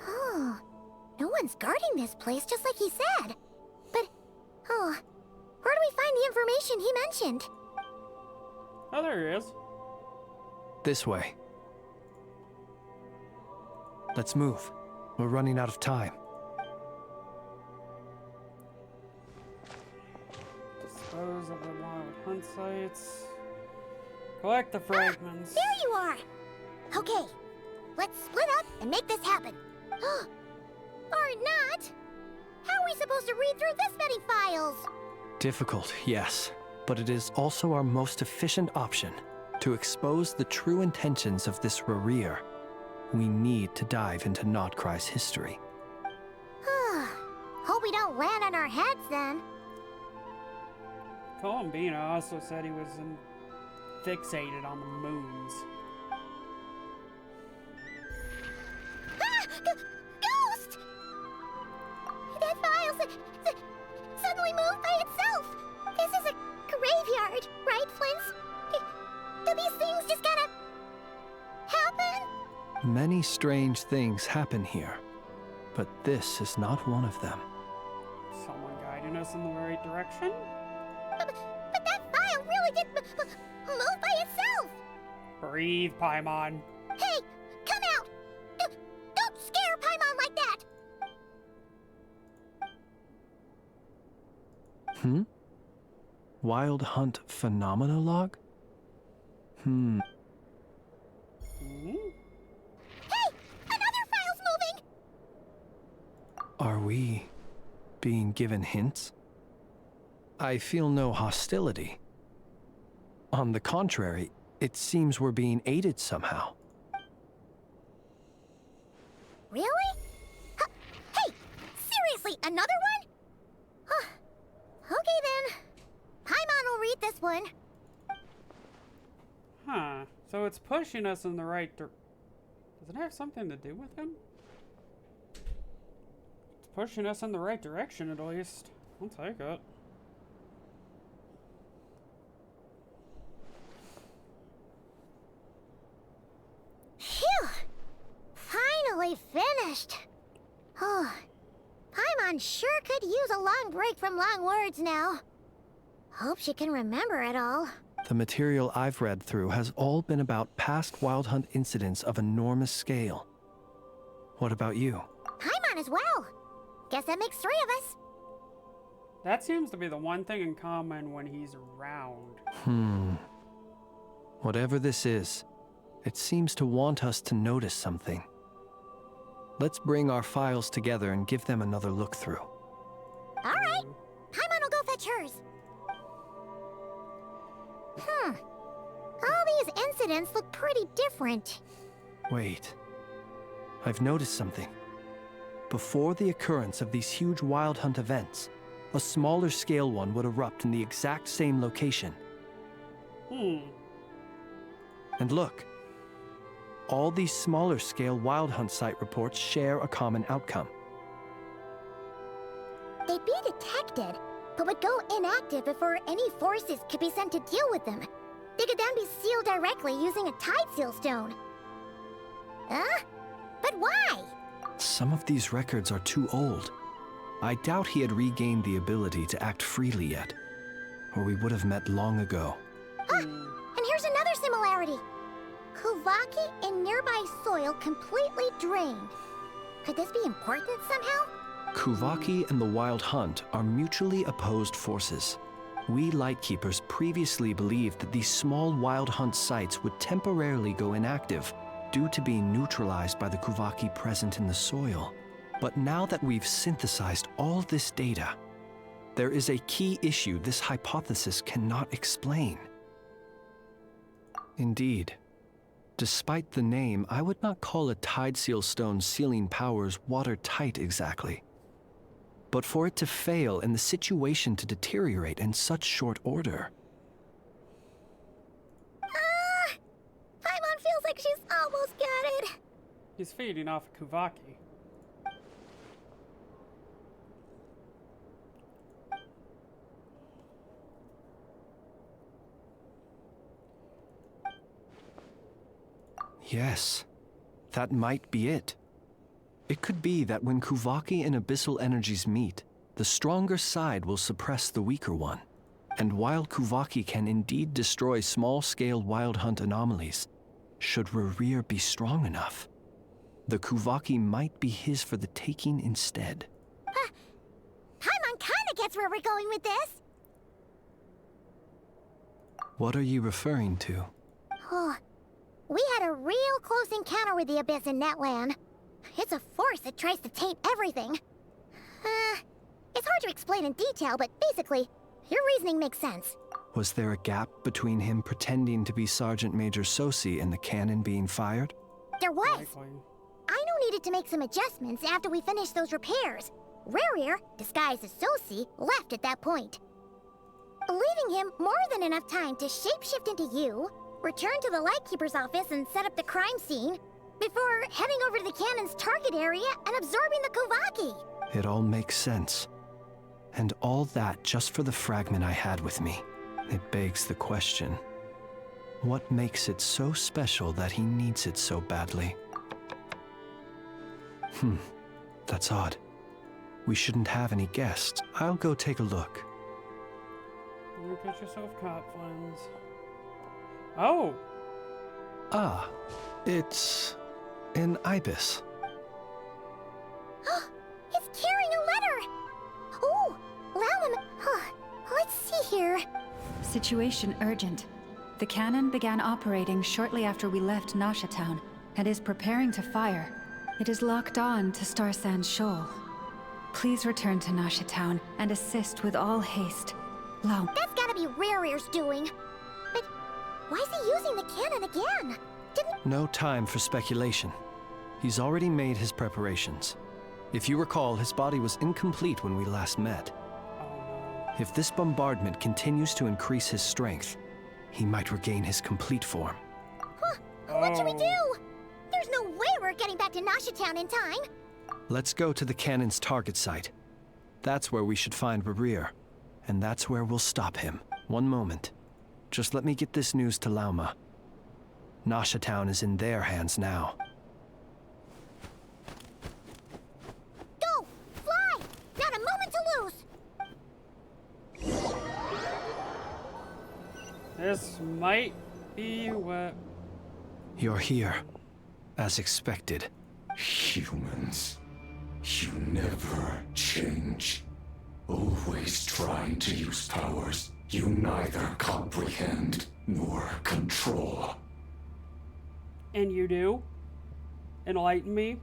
Speaker 3: Oh, no one's guarding this place, just like he said. But, oh, where do we find the information he mentioned?
Speaker 1: Oh, there he is.
Speaker 6: This way. Let's move. We're running out of time.
Speaker 1: Dispose of the wild hunt sites. Collect the fragments.
Speaker 3: There you are! Okay, let's split up and make this happen. Or not! How are we supposed to read through this many files?
Speaker 6: Difficult, yes. But it is also our most efficient option. To expose the true intentions of this Rerir, we need to dive into Notcry's history.
Speaker 3: Hope we don't land on our heads then.
Speaker 1: Columbina also said he was fixated on the moons.
Speaker 3: Ghost! That file suddenly moved by itself. This is a graveyard, right, Flint? Do these things just gotta happen?
Speaker 6: Many strange things happen here, but this is not one of them.
Speaker 1: Someone guiding us in the right direction?
Speaker 3: But that file really did move by itself!
Speaker 1: Breathe, Paimon.
Speaker 3: Hey, come out! Don't scare Paimon like that!
Speaker 6: Wild Hunt Phenomenologue?
Speaker 3: Hey! Another file's moving!
Speaker 6: Are we being given hints? I feel no hostility. On the contrary, it seems we're being aided somehow.
Speaker 3: Really? Hey! Seriously, another one? Okay then. Paimon will read this one.
Speaker 1: Huh. So it's pushing us in the right direction. Does it have something to do with him? It's pushing us in the right direction, at least. I'll take it.
Speaker 3: Phew! Finally finished. Oh, Paimon sure could use a long break from long words now. Hope she can remember it all.
Speaker 6: The material I've read through has all been about past Wild Hunt incidents of enormous scale. What about you?
Speaker 3: Paimon as well. Guess that makes 3 of us.
Speaker 1: That seems to be the one thing in common when he's around.
Speaker 6: Whatever this is, it seems to want us to notice something. Let's bring our files together and give them another look through.
Speaker 3: All right. Paimon will go fetch hers. All these incidents look pretty different.
Speaker 6: Wait. I've noticed something. Before the occurrence of these huge Wild Hunt events, a smaller scale one would erupt in the exact same location. And look. All these smaller scale Wild Hunt site reports share a common outcome.
Speaker 3: They'd be detected, but would go inactive before any forces could be sent to deal with them. They could then be sealed directly using a tide seal stone. Huh? But why?
Speaker 6: Some of these records are too old. I doubt he had regained the ability to act freely yet, or we would have met long ago.
Speaker 3: And here's another similarity. Kuvaki and nearby soil completely drained. Could this be important somehow?
Speaker 6: Kuvaki and the Wild Hunt are mutually opposed forces. We Lightkeepers previously believed that these small Wild Hunt sites would temporarily go inactive due to being neutralized by the Kuvaki present in the soil. But now that we've synthesized all this data, there is a key issue this hypothesis cannot explain. Indeed, despite the name, I would not call a tide seal stone's sealing powers watertight exactly. But for it to fail and the situation to deteriorate in such short order.
Speaker 3: Paimon feels like she's almost got it.
Speaker 1: He's feeding off Kuvaki.
Speaker 6: Yes, that might be it. It could be that when Kuvaki and abyssal energies meet, the stronger side will suppress the weaker one. And while Kuvaki can indeed destroy small-scale Wild Hunt anomalies, should Rerir be strong enough, the Kuvaki might be his for the taking instead.
Speaker 3: Paimon kinda gets where we're going with this.
Speaker 6: What are you referring to?
Speaker 3: Oh, we had a real close encounter with the Abyss in Netland. It's a force that tries to taint everything. It's hard to explain in detail, but basically, your reasoning makes sense.
Speaker 6: Was there a gap between him pretending to be Sergeant Major Sosi and the cannon being fired?
Speaker 3: There was. Aino needed to make some adjustments after we finished those repairs. Rerir, disguised as Sosi, left at that point. Leaving him more than enough time to shapeshift into you, return to the Lightkeeper's office and set up the crime scene, before heading over to the cannon's target area and absorbing the Kuvaki.
Speaker 6: It all makes sense. And all that just for the fragment I had with me. It begs the question, what makes it so special that he needs it so badly? That's odd. We shouldn't have any guests. I'll go take a look.
Speaker 1: You get yourself confidence. Oh!
Speaker 6: Ah, it's an ibis.
Speaker 3: It's carrying a letter! Ooh, allow him. Let's see here.
Speaker 4: Situation urgent. The cannon began operating shortly after we left Nasha Town and is preparing to fire. It is locked on to Star Sand Shoal. Please return to Nasha Town and assist with all haste. Lao.
Speaker 3: That's gotta be Rerir's doing. But why is he using the cannon again?
Speaker 6: No time for speculation. He's already made his preparations. If you recall, his body was incomplete when we last met. If this bombardment continues to increase his strength, he might regain his complete form.
Speaker 3: What should we do? There's no way we're getting back to Nasha Town in time.
Speaker 6: Let's go to the cannon's target site. That's where we should find Rerir, and that's where we'll stop him. One moment. Just let me get this news to Lauma. Nasha Town is in their hands now.
Speaker 3: Go! Fly! Not a moment to lose!
Speaker 1: This might be what...
Speaker 6: You're here, as expected.
Speaker 10: Humans, you never change. Always trying to use powers you neither comprehend nor control.
Speaker 1: And you do? Enlighten me?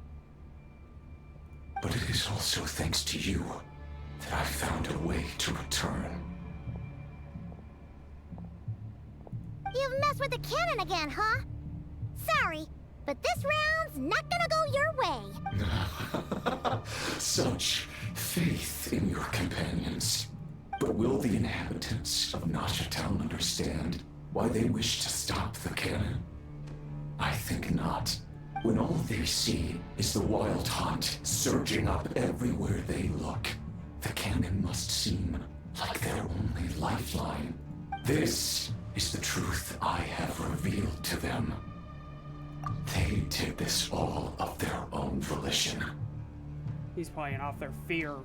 Speaker 10: But it is also thanks to you that I found a way to return.
Speaker 3: You've messed with the cannon again, huh? Sorry, but this round's not gonna go your way.
Speaker 10: Such faith in your companions. But will the inhabitants of Nasha Town understand why they wish to stop the cannon? I think not. When all they see is the Wild Hunt surging up everywhere they look, the cannon must seem like lifeline. This is the truth I have revealed to them. They did this all of their own volition.
Speaker 1: He's playing off their fear.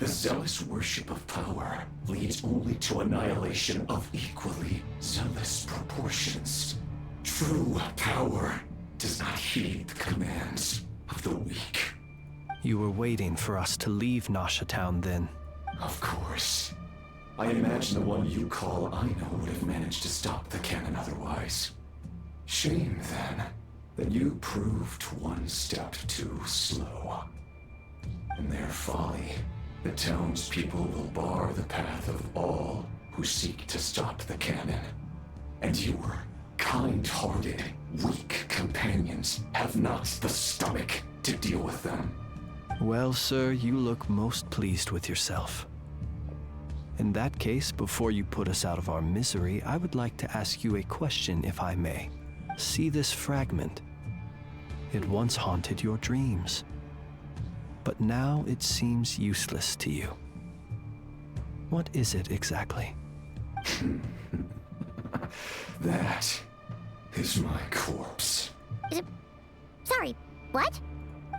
Speaker 10: The zealous worship of power leads only to annihilation of equally zealous proportions. True power does not heed the commands of the weak.
Speaker 6: You were waiting for us to leave Nasha Town then.
Speaker 10: Of course. I imagine the one you call Aino would have managed to stop the cannon otherwise. Shame, then, that you proved one step too slow. In their folly, the townspeople will bar the path of all who seek to stop the cannon. And your kind-hearted, weak companions have not the stomach to deal with them.
Speaker 6: Well, sir, you look most pleased with yourself. In that case, before you put us out of our misery, I would like to ask you a question, if I may. See this fragment? It once haunted your dreams, but now it seems useless to you. What is it exactly?
Speaker 10: That is my corpse.
Speaker 3: Sorry, what?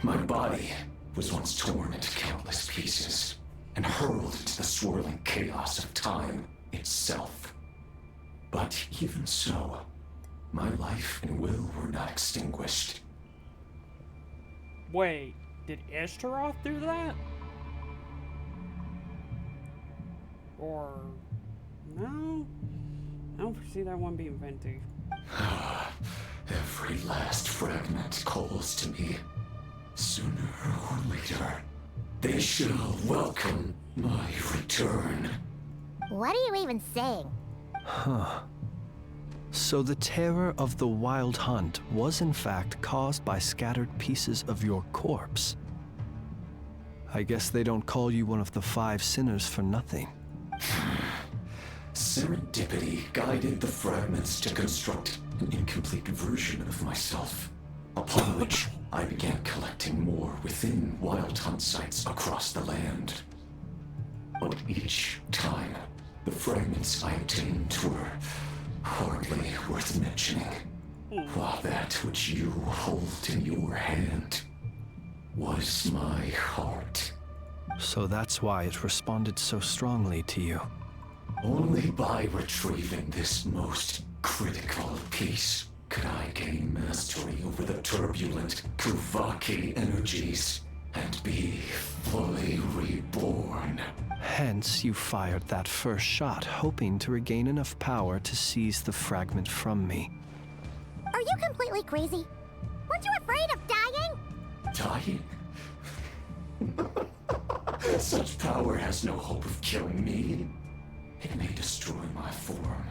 Speaker 10: My body was once torn into countless pieces and hurled into the swirling chaos of time itself. But even so, my life and will were not extinguished.
Speaker 1: Wait, did Ishtaroth do that? Or... no? I don't foresee that one being Venti.
Speaker 10: Every last fragment calls to me. Sooner or later, they shall welcome my return.
Speaker 3: What are you even saying?
Speaker 6: Huh. So the terror of the Wild Hunt was in fact caused by scattered pieces of your corpse. I guess they don't call you one of the 5 sinners for nothing.
Speaker 10: Serendipity guided the fragments to construct an incomplete version of myself, upon which I began collecting more within Wild Hunt sites across the land. But each time, the fragments I obtained were hardly worth mentioning, while that which you hold in your hand was my heart.
Speaker 6: So that's why it responded so strongly to you.
Speaker 10: Only by retrieving this most critical piece could I gain mastery over the turbulent Kuvaki energies and be fully reborn.
Speaker 6: Hence, you fired that first shot, hoping to regain enough power to seize the fragment from me.
Speaker 3: Are you completely crazy? Weren't you afraid of dying?
Speaker 10: Dying? Such power has no hope of killing me. It may destroy my form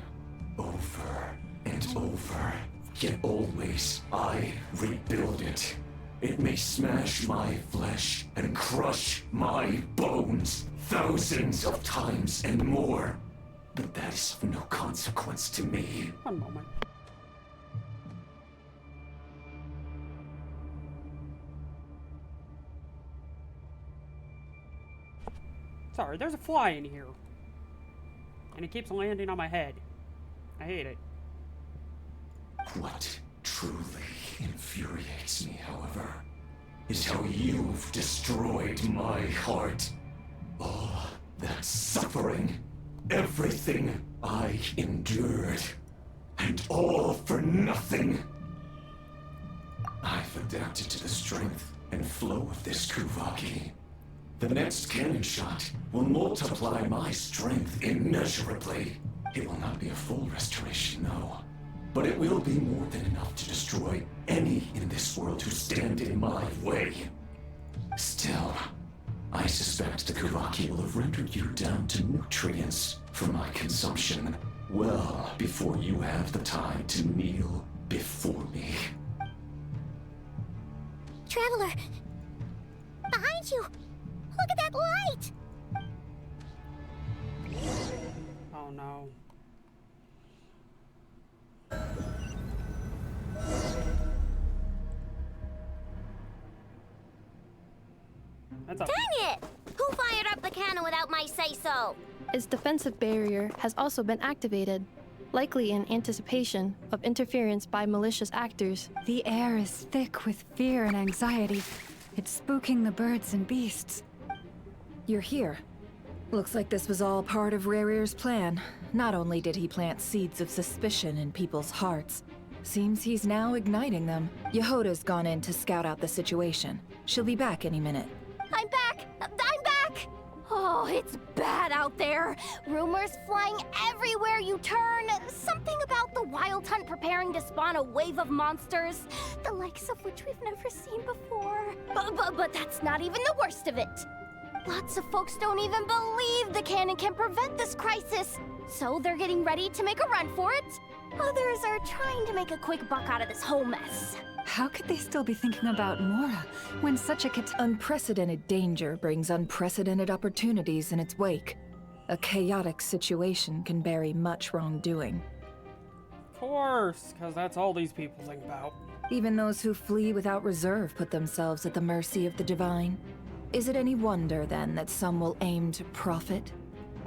Speaker 10: over and over, yet always I rebuild it. It may smash my flesh and crush my bones thousands of times and more, but that is of no consequence to me.
Speaker 1: One moment. Sorry, there's a fly in here. And it keeps landing on my head. I hate it.
Speaker 10: What truly infuriates me, however, is how you've destroyed my heart. All that suffering, everything I endured, and all for nothing. I've adapted to the strength and flow of this Kuvaki. The next cannon shot will multiply my strength immeasurably. It will not be a full restoration, no. But it will be more than enough to destroy any in this world who stand in my way. Still, I suspect the Kuvaki will have rendered you down to nutrients for my consumption well before you have the time to kneel before me.
Speaker 3: Traveler! Behind you! Look at that light!
Speaker 1: Oh no. That's
Speaker 16: Dang it! Who fired up the cannon without my say-so?
Speaker 8: Its defensive barrier has also been activated, likely in anticipation of interference by malicious actors.
Speaker 4: The air is thick with fear and anxiety. It's spooking the birds and beasts.
Speaker 7: You're here. Looks like this was all part of Rerir's plan. Not only did he plant seeds of suspicion in people's hearts, seems he's now igniting them. Yehoda's gone in to scout out the situation. She'll be back any minute.
Speaker 15: I'm back! I'm back! Oh, it's bad out there. Rumors flying everywhere you turn. Something about the Wild Hunt preparing to spawn a wave of monsters, the likes of which we've never seen before. But that's not even the worst of it. Lots of folks don't even believe the cannon can prevent this crisis, so they're getting ready to make a run for it. Others are trying to make a quick buck out of this whole mess.
Speaker 4: How could they still be thinking about Mora when such a
Speaker 7: unprecedented danger brings unprecedented opportunities in its wake. A chaotic situation can bury much wrongdoing.
Speaker 1: Of course, because that's all these people think about.
Speaker 7: Even those who flee without reserve put themselves at the mercy of the divine. Is it any wonder, then, that some will aim to profit?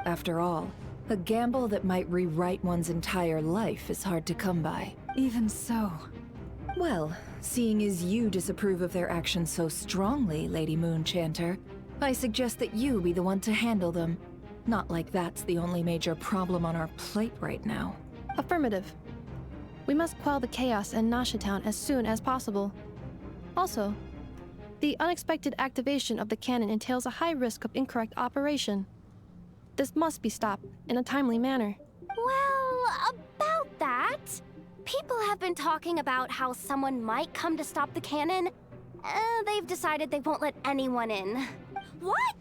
Speaker 7: After all, a gamble that might rewrite one's entire life is hard to come by.
Speaker 4: Even so.
Speaker 7: Well, seeing as you disapprove of their actions so strongly, Lady Moonchanter, I suggest that you be the one to handle them. Not like that's the only major problem on our plate right now.
Speaker 8: Affirmative. We must quell the chaos in Nasha Town as soon as possible. Also, the unexpected activation of the cannon entails a high risk of incorrect operation. This must be stopped in a timely manner.
Speaker 15: Well, about that, people have been talking about how someone might come to stop the cannon. They've decided they won't let anyone in.
Speaker 16: What?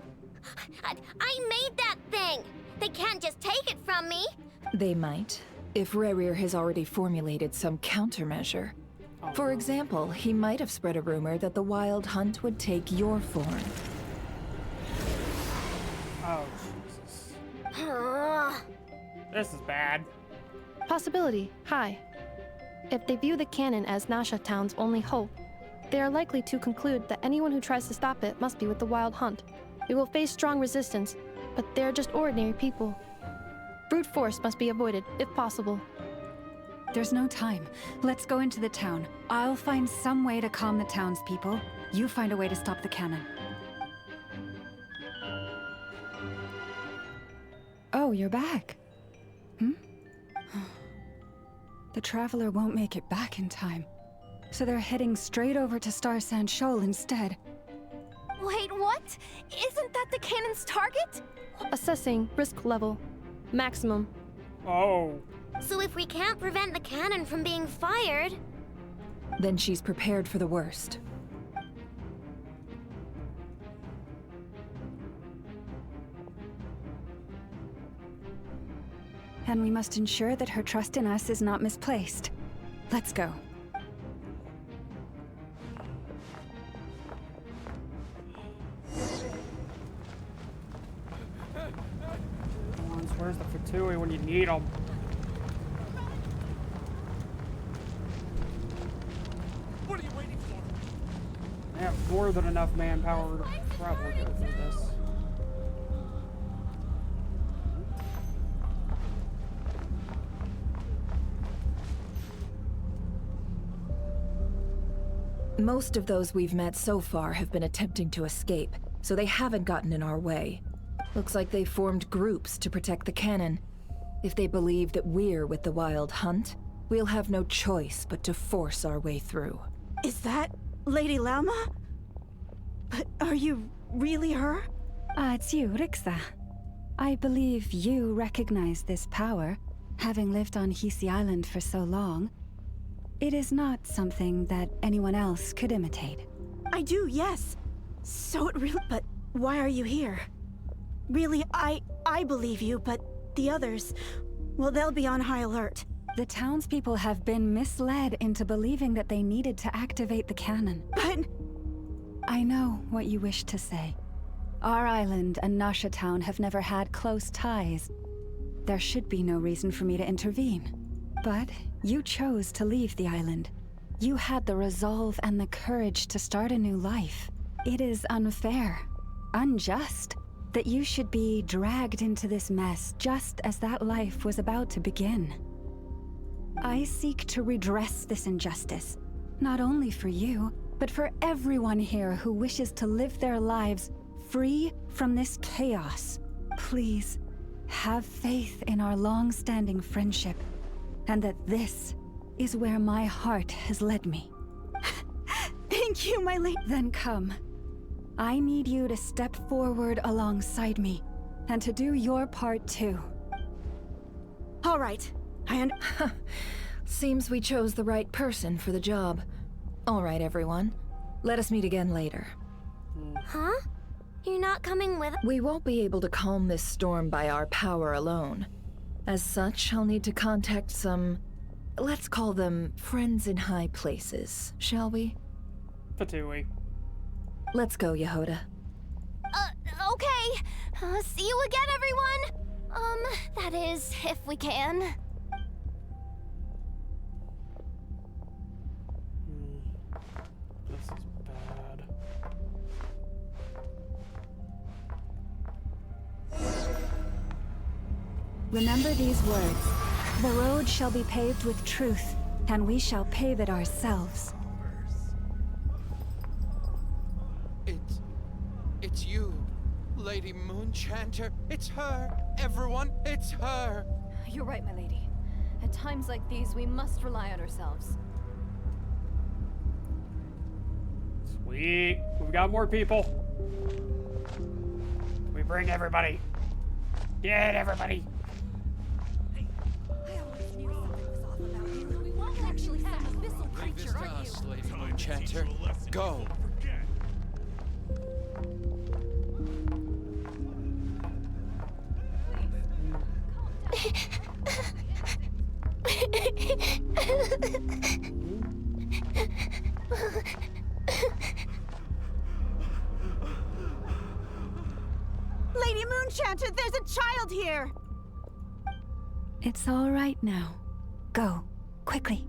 Speaker 16: I made that thing! They can't just take it from me!
Speaker 7: They might, if Rerir has already formulated some countermeasure. For example, he might have spread a rumor that the Wild Hunt would take your form.
Speaker 1: Oh, Jesus. This is bad.
Speaker 8: Possibility high. If they view the cannon as Nasha Town's only hope, they are likely to conclude that anyone who tries to stop it must be with the Wild Hunt. We will face strong resistance, but they're just ordinary people. Brute force must be avoided, if possible.
Speaker 4: There's no time. Let's go into the town. I'll find some way to calm the townspeople. You find a way to stop the cannon. Oh, you're back. The Traveler won't make it back in time. So they're heading straight over to Star Sand Shoal instead.
Speaker 15: Wait, what? Isn't that the cannon's target?
Speaker 8: Assessing risk level. Maximum.
Speaker 1: Oh.
Speaker 16: So if we can't prevent the cannon from being fired...
Speaker 7: Then she's prepared for the worst.
Speaker 4: And we must ensure that her trust in us is not misplaced. Let's go.
Speaker 1: Where's the Fatui when you need them?
Speaker 12: What are you waiting for?
Speaker 1: I have more than enough manpower to probably go through this.
Speaker 7: Most of those we've met so far have been attempting to escape, so they haven't gotten in our way. Looks like they formed groups to protect the cannon. If they believe that we're with the Wild Hunt, we'll have no choice but to force our way through.
Speaker 17: Is that Lady Lauma? But are you really her?
Speaker 4: It's you, Rixa. I believe you recognize this power, having lived on Hisi Island for so long. It is not something that anyone else could imitate.
Speaker 17: I do, yes. So it really... But why are you here? Really, I believe you, but the others... Well, they'll be on high alert.
Speaker 4: The townspeople have been misled into believing that they needed to activate the cannon.
Speaker 17: But...
Speaker 4: I know what you wish to say. Our island and Nasha Town have never had close ties. There should be no reason for me to intervene. But you chose to leave the island. You had the resolve and the courage to start a new life. It is unfair, unjust, that you should be dragged into this mess just as that life was about to begin. I seek to redress this injustice, not only for you, but for everyone here who wishes to live their lives free from this chaos. Please, have faith in our long-standing friendship, and that this is where my heart has led me.
Speaker 17: Thank you, my lady.
Speaker 4: Then come. I need you to step forward alongside me, and to do your part too.
Speaker 17: All right.
Speaker 7: Seems we chose the right person for the job. All right, everyone. Let us meet again later.
Speaker 16: Huh? You're not coming with us?
Speaker 7: We won't be able to calm this storm by our power alone. As such, I'll need to contact some... let's call them friends in high places, shall we?
Speaker 1: Fatui.
Speaker 7: Let's go, Yehoda.
Speaker 15: Okay. See you again, everyone. That is, if we can.
Speaker 1: This is bad.
Speaker 4: Remember these words. The road shall be paved with truth, and we shall pave it ourselves.
Speaker 18: It's you, Lady Moonchanter. It's her. Everyone, it's her.
Speaker 19: You're right, my lady. At times like these, we must rely on ourselves.
Speaker 1: Sweet. We've got more people. We bring everybody. Get everybody.
Speaker 18: Leave this to us, Lady Moonchanter. Go.
Speaker 17: Lady Moonchanter, there's a child here!
Speaker 4: It's all right now. Go, quickly.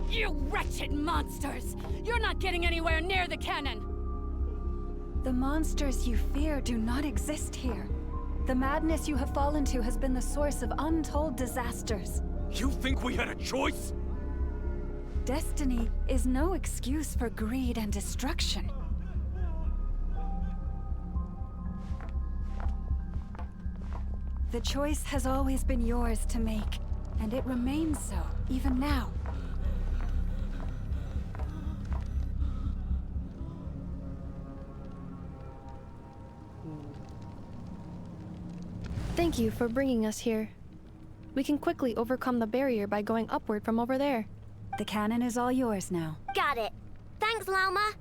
Speaker 20: You wretched monsters! You're not getting anywhere near the cannon!
Speaker 4: The monsters you fear do not exist here. The madness you have fallen to has been the source of untold disasters.
Speaker 12: You think we had a choice?
Speaker 4: Destiny is no excuse for greed and destruction. The choice has always been yours to make, and it remains so, even now.
Speaker 8: Thank you for bringing us here. We can quickly overcome the barrier by going upward from over there.
Speaker 4: The cannon is all yours now.
Speaker 16: Got it. Thanks, Lauma.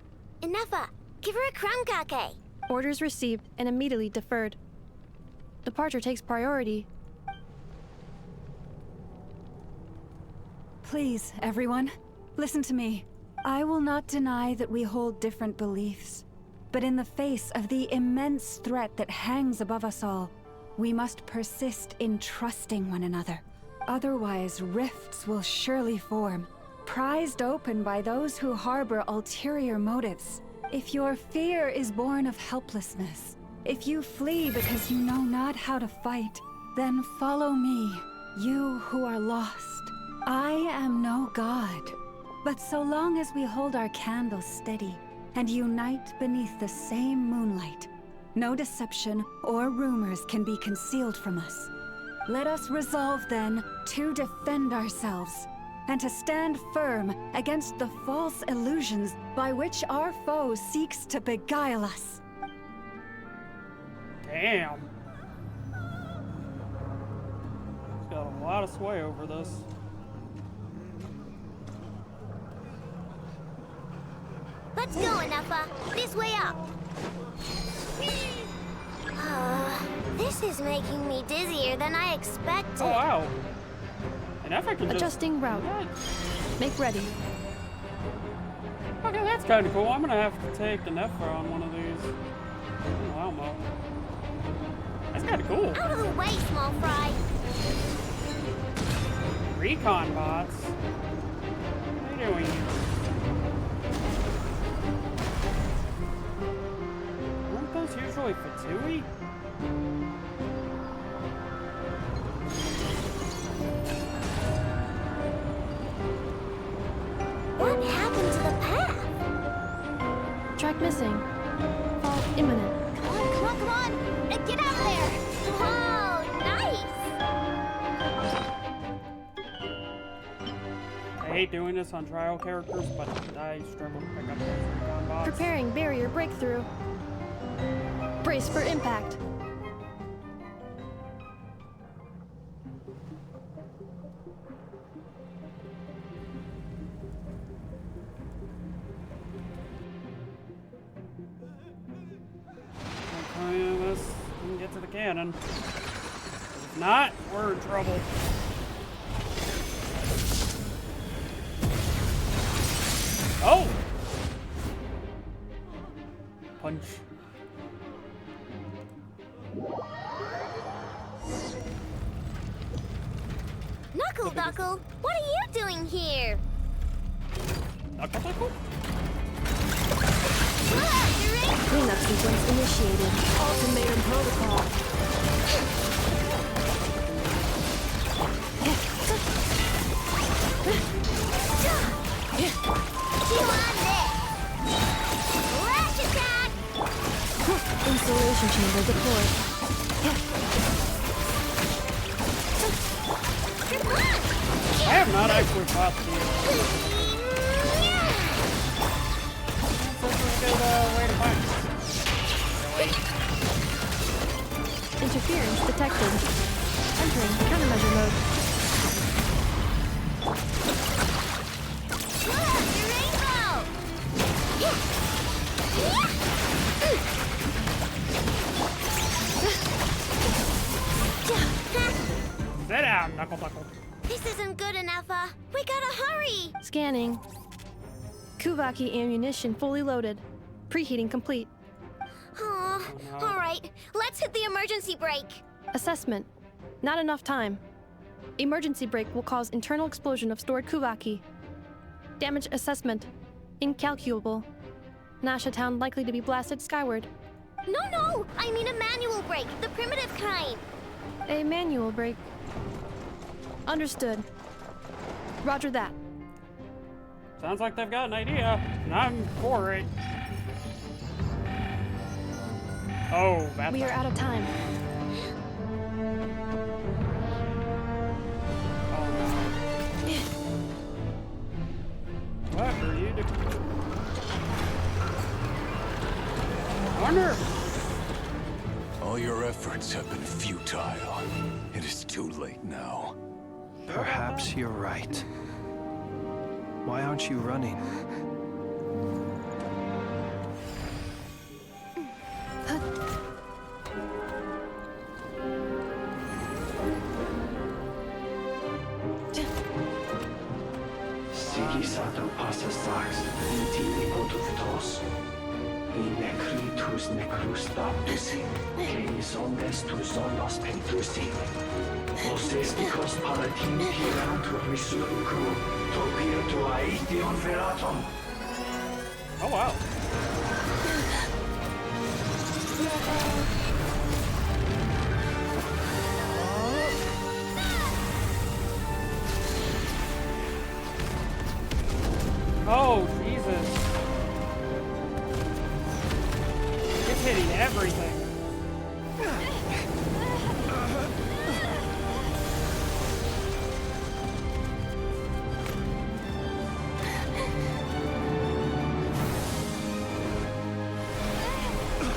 Speaker 16: Inefa, give her a crown kake.
Speaker 8: Orders received and immediately deferred. Departure takes priority.
Speaker 4: Please, everyone, listen to me. I will not deny that we hold different beliefs. But in the face of the immense threat that hangs above us all, we must persist in trusting one another. Otherwise, rifts will surely form, prized open by those who harbor ulterior motives. If your fear is born of helplessness, if you flee because you know not how to fight, then follow me, you who are lost. I am no god, but so long as we hold our candles steady and unite beneath the same moonlight, no deception or rumors can be concealed from us. Let us resolve, then, to defend ourselves, and to stand firm against the false illusions by which our foe seeks to beguile us.
Speaker 1: Damn. He's got a lot of sway over this.
Speaker 16: Let's go, Inefa. This way up. This is making me dizzier than I expected.
Speaker 1: Oh, wow. Inefa can
Speaker 8: Adjusting route. Make ready.
Speaker 1: Okay, that's kind of cool. I'm gonna have to take Inefa on one of these. Oh, Elmo. That's kind of cool.
Speaker 16: Out of the way, small fry.
Speaker 1: Recon bots. What are you doing here? Aren't those usually Fatui?
Speaker 16: What happened to the path?
Speaker 8: Track missing. Fall imminent.
Speaker 16: Come on, come on, come on! Get out of there! Whoa, nice!
Speaker 1: I hate doing this on trial characters, but I struggle to pick up those recon bots.
Speaker 8: Preparing barrier breakthrough. Brace for impact.
Speaker 1: Let's get to the cannon. If not, we're in trouble. Oh! Punch.
Speaker 16: Knuckle, what are you doing here?
Speaker 1: Knuckle?
Speaker 8: Cleanup sequence initiated. Ultimatum protocol.
Speaker 16: Chew on this! Flash attack!
Speaker 8: Installation chamber deployed.
Speaker 1: I have not actually fought the way to find it.
Speaker 8: Interference detected. Entering countermeasure mode.
Speaker 1: Sit down, Knuckle.
Speaker 16: This isn't good enough, we gotta hurry!
Speaker 8: Scanning. Kuvaki ammunition fully loaded. Preheating complete.
Speaker 16: Oh, no. Alright, let's hit the emergency brake.
Speaker 8: Assessment. Not enough time. Emergency brake will cause internal explosion of stored Kuvaki. Damage assessment. Incalculable. Nasha Town likely to be blasted skyward.
Speaker 16: No! I mean a manual brake, the primitive kind.
Speaker 8: A manual brake. Understood. Roger that.
Speaker 1: Sounds like they've got an idea, and I'm for it. Oh, that's...
Speaker 8: We are out of time.
Speaker 1: What are you doing? Wonder.
Speaker 10: All your efforts have been futile. It is too late now.
Speaker 6: Perhaps you're right. Why aren't you running?
Speaker 21: Sigisato passa sax, intimi potutos. In necritus necrus baptusi, canis omnes tu zonos pentusi. Osesticos palatin pirantur misuricu, topir tu aetion veratum.
Speaker 1: Oh, wow. Oh, Jesus. It's hitting everything.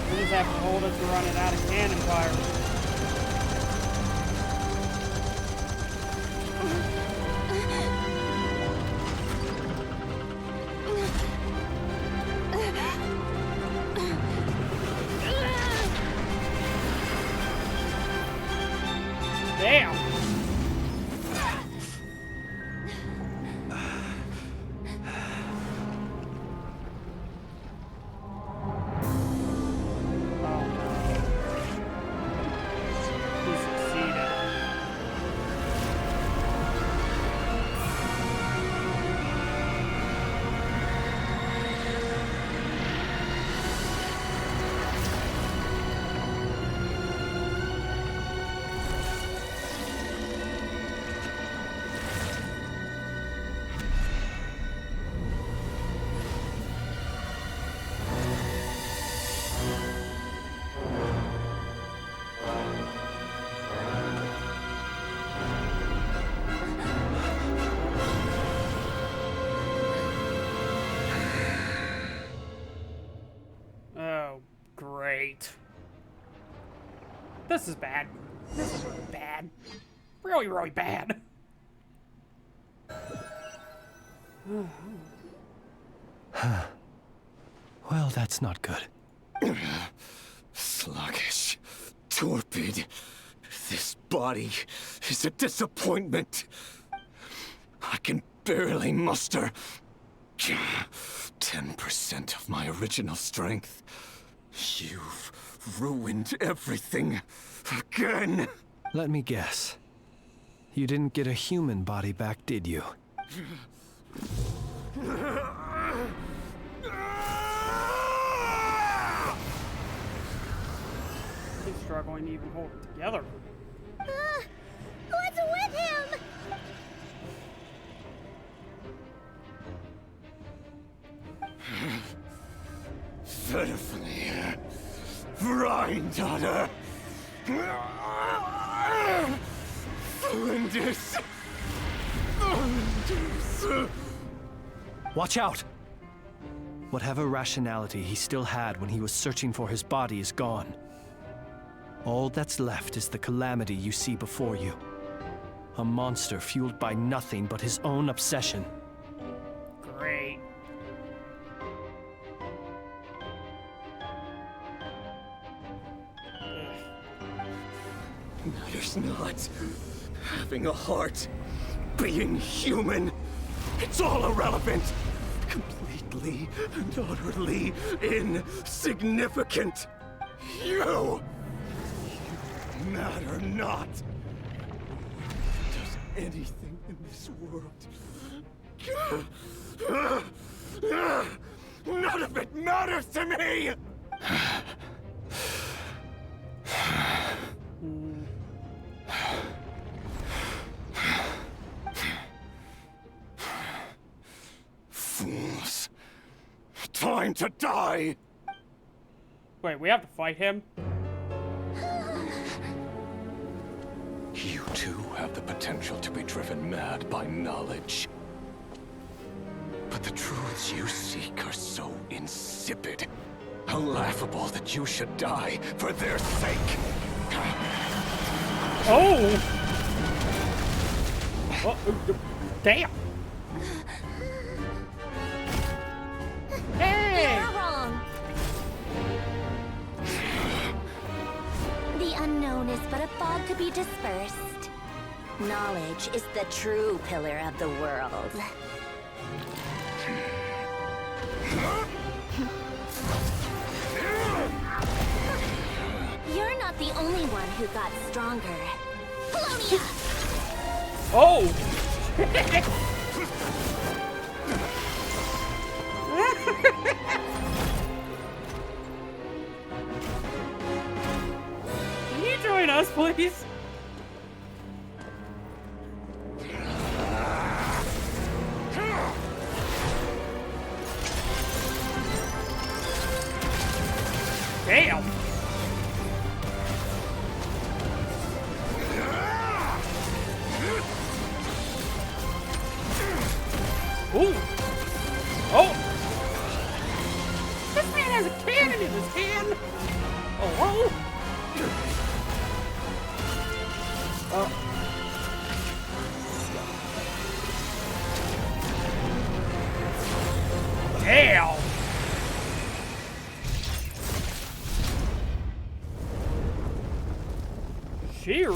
Speaker 1: We just have to hold it to run it out of cannon fire. Damn! Oh This is bad. This is really bad. Really, really bad.
Speaker 6: Well, that's not good.
Speaker 12: Sluggish. Torpid. This body is a disappointment. I can barely muster 10% of my original strength. You've ruined everything again.
Speaker 6: Let me guess. You didn't get a human body back, did you?
Speaker 1: He's struggling to even hold it together.
Speaker 3: What's with him?
Speaker 12: Pitifully, Granddaughter. Flinders.
Speaker 6: Watch out! Whatever rationality he still had when he was searching for his body is gone. All that's left is the calamity you see before you. A monster fueled by nothing but his own obsession.
Speaker 1: Great.
Speaker 12: Matters not. Having a heart. Being human. It's all irrelevant. Completely and utterly insignificant. You matter not. Does anything in this world. None of it matters to me! Fools. Time to die!
Speaker 1: Wait, we have to fight him?
Speaker 12: You too have the potential to be driven mad by knowledge. But the truths you seek are so insipid. How laughable that you should die for their sake.
Speaker 1: Oh! Damn! Hey!
Speaker 16: You're wrong. The unknown is but a fog to be dispersed. Knowledge is the true pillar of the world. You're not the only one who got stronger. Polonia!
Speaker 1: Oh! Can you join us, please? Damn! Ooh! Oh! This man has a cannon in his hand! Oh, Damn! She no,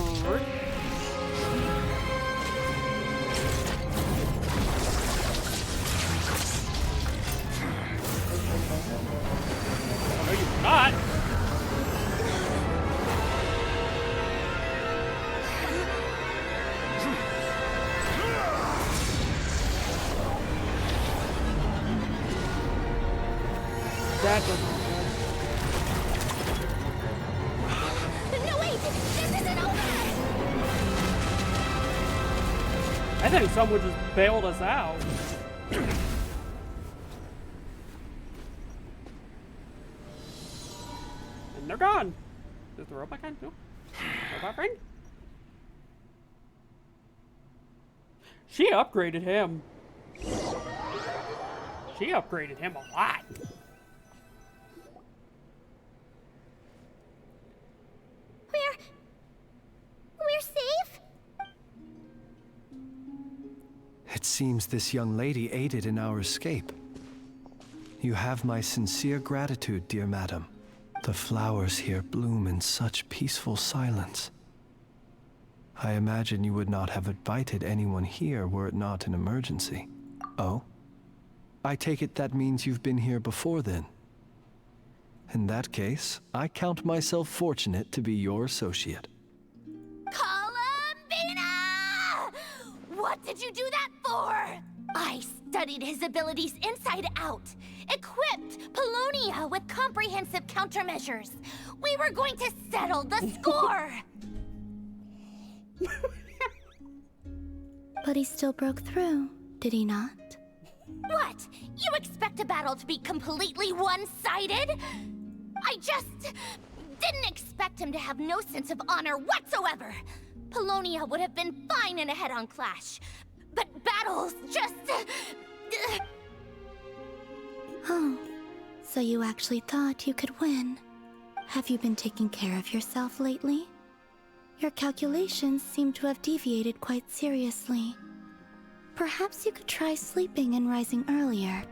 Speaker 1: you're not. That doesn't look good.
Speaker 16: No, wait! This isn't over!
Speaker 1: I think someone just bailed us out. And they're gone. Is the robot gone? No. Robot friend? She upgraded him. She upgraded him a lot.
Speaker 6: It seems this young lady aided in our escape. You have my sincere gratitude, dear madam. The flowers here bloom in such peaceful silence. I imagine you would not have invited anyone here were it not an emergency. Oh? I take it that means you've been here before then. In that case, I count myself fortunate to be your associate.
Speaker 9: Columbina! What did you do that for? I studied his abilities inside out, equipped Polonia with comprehensive countermeasures. We were going to settle the score!
Speaker 5: But he still broke through, did he not?
Speaker 9: What? You expect a battle to be completely one-sided? I just didn't expect him to have no sense of honor whatsoever. Polonia would have been fine in a head-on clash, but battles just...
Speaker 5: Oh, so you actually thought you could win. Have you been taking care of yourself lately? Your calculations seem to have deviated quite seriously. Perhaps you could try sleeping and rising earlier.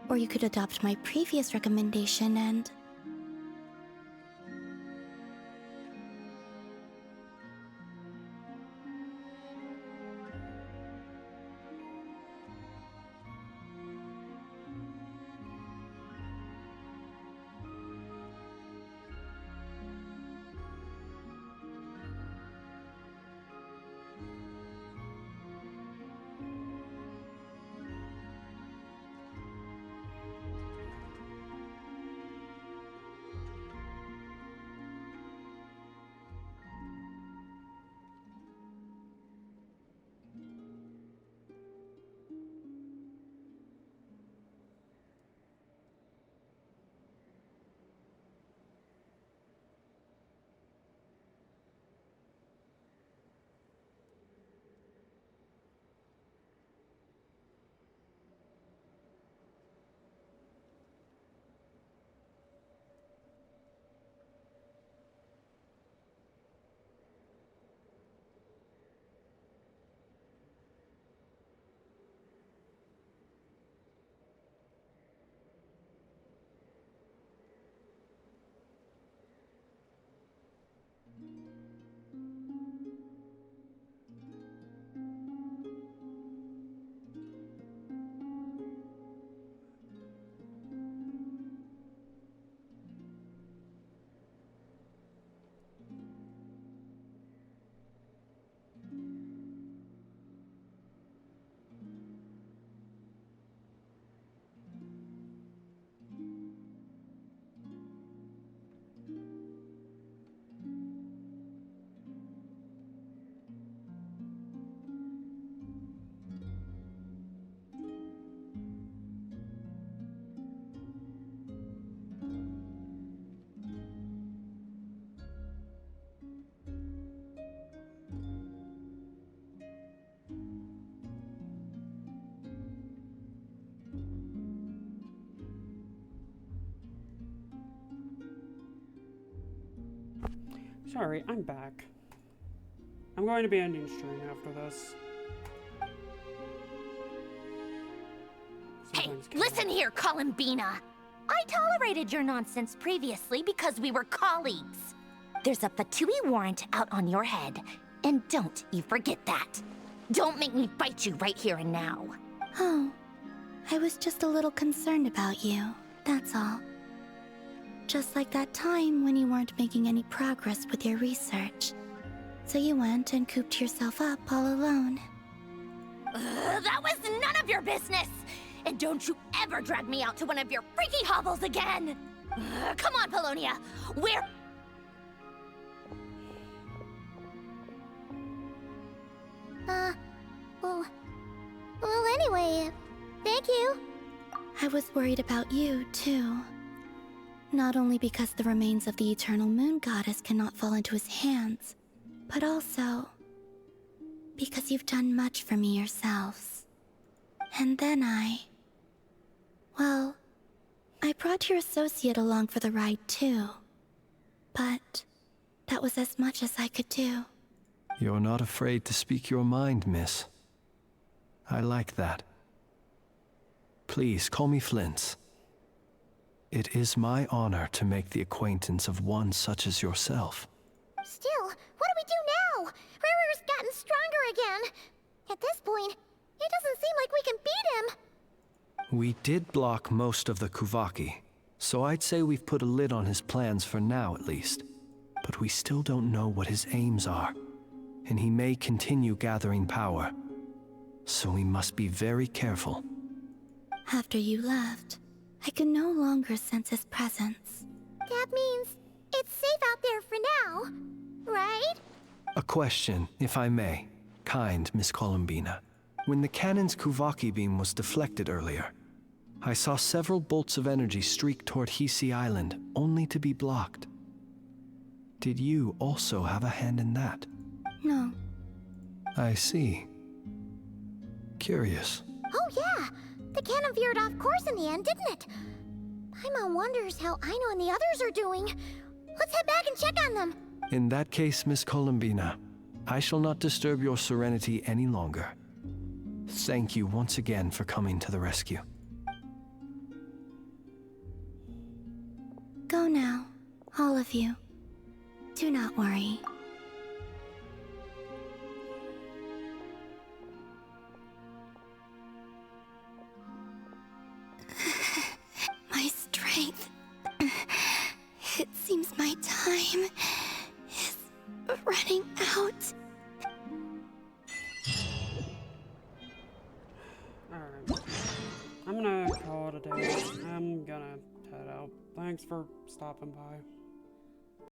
Speaker 5: Or you could adopt my previous recommendation and...
Speaker 1: Sorry, I'm back. I'm going to be ending stream after this.
Speaker 9: Hey, listen here, Columbina! I tolerated your nonsense previously because we were colleagues. There's a Fatui warrant out on your head, and don't you forget that. Don't make me fight you right here and now.
Speaker 5: Oh, I was just a little concerned about you, that's all. Just like that time when you weren't making any progress with your research. So you went and cooped yourself up all alone.
Speaker 9: That was none of your business! And don't you ever drag me out to one of your freaky hovels again! Come on, Polonia! We're...
Speaker 3: Well, anyway, thank you.
Speaker 5: I was worried about you, too. Not only because the remains of the Eternal Moon Goddess cannot fall into his hands, but also because you've done much for me yourselves. And then well, I brought your associate along for the ride too. But that was as much as I could do.
Speaker 6: You're not afraid to speak your mind, miss. I like that. Please call me Flint. It is my honor to make the acquaintance of one such as yourself.
Speaker 3: Still, what do we do now? Riri's gotten stronger again. At this point, it doesn't seem like we can beat him.
Speaker 6: We did block most of the Kuvaki, so I'd say we've put a lid on his plans for now at least. But we still don't know what his aims are, and he may continue gathering power. So we must be very careful.
Speaker 5: After you left, I could no longer sense his presence.
Speaker 3: That means it's safe out there for now, right?
Speaker 6: A question, if I may. Kind Miss Columbina. When the cannon's Kuvaki beam was deflected earlier, I saw several bolts of energy streak toward Hisi Island, only to be blocked. Did you also have a hand in that?
Speaker 5: No.
Speaker 6: I see. Curious.
Speaker 3: Oh yeah, the cannon veered off course in the end, didn't it? Paimon wonders how Aino and the others are doing. Let's head back and check on them.
Speaker 6: In that case, Miss Columbina, I shall not disturb your serenity any longer. Thank you once again for coming to the rescue.
Speaker 5: Go now, all of you. Do not worry. My strength. It seems my time is running out.
Speaker 1: Alright. I'm gonna call it a day. I'm gonna head out. Thanks for stopping by.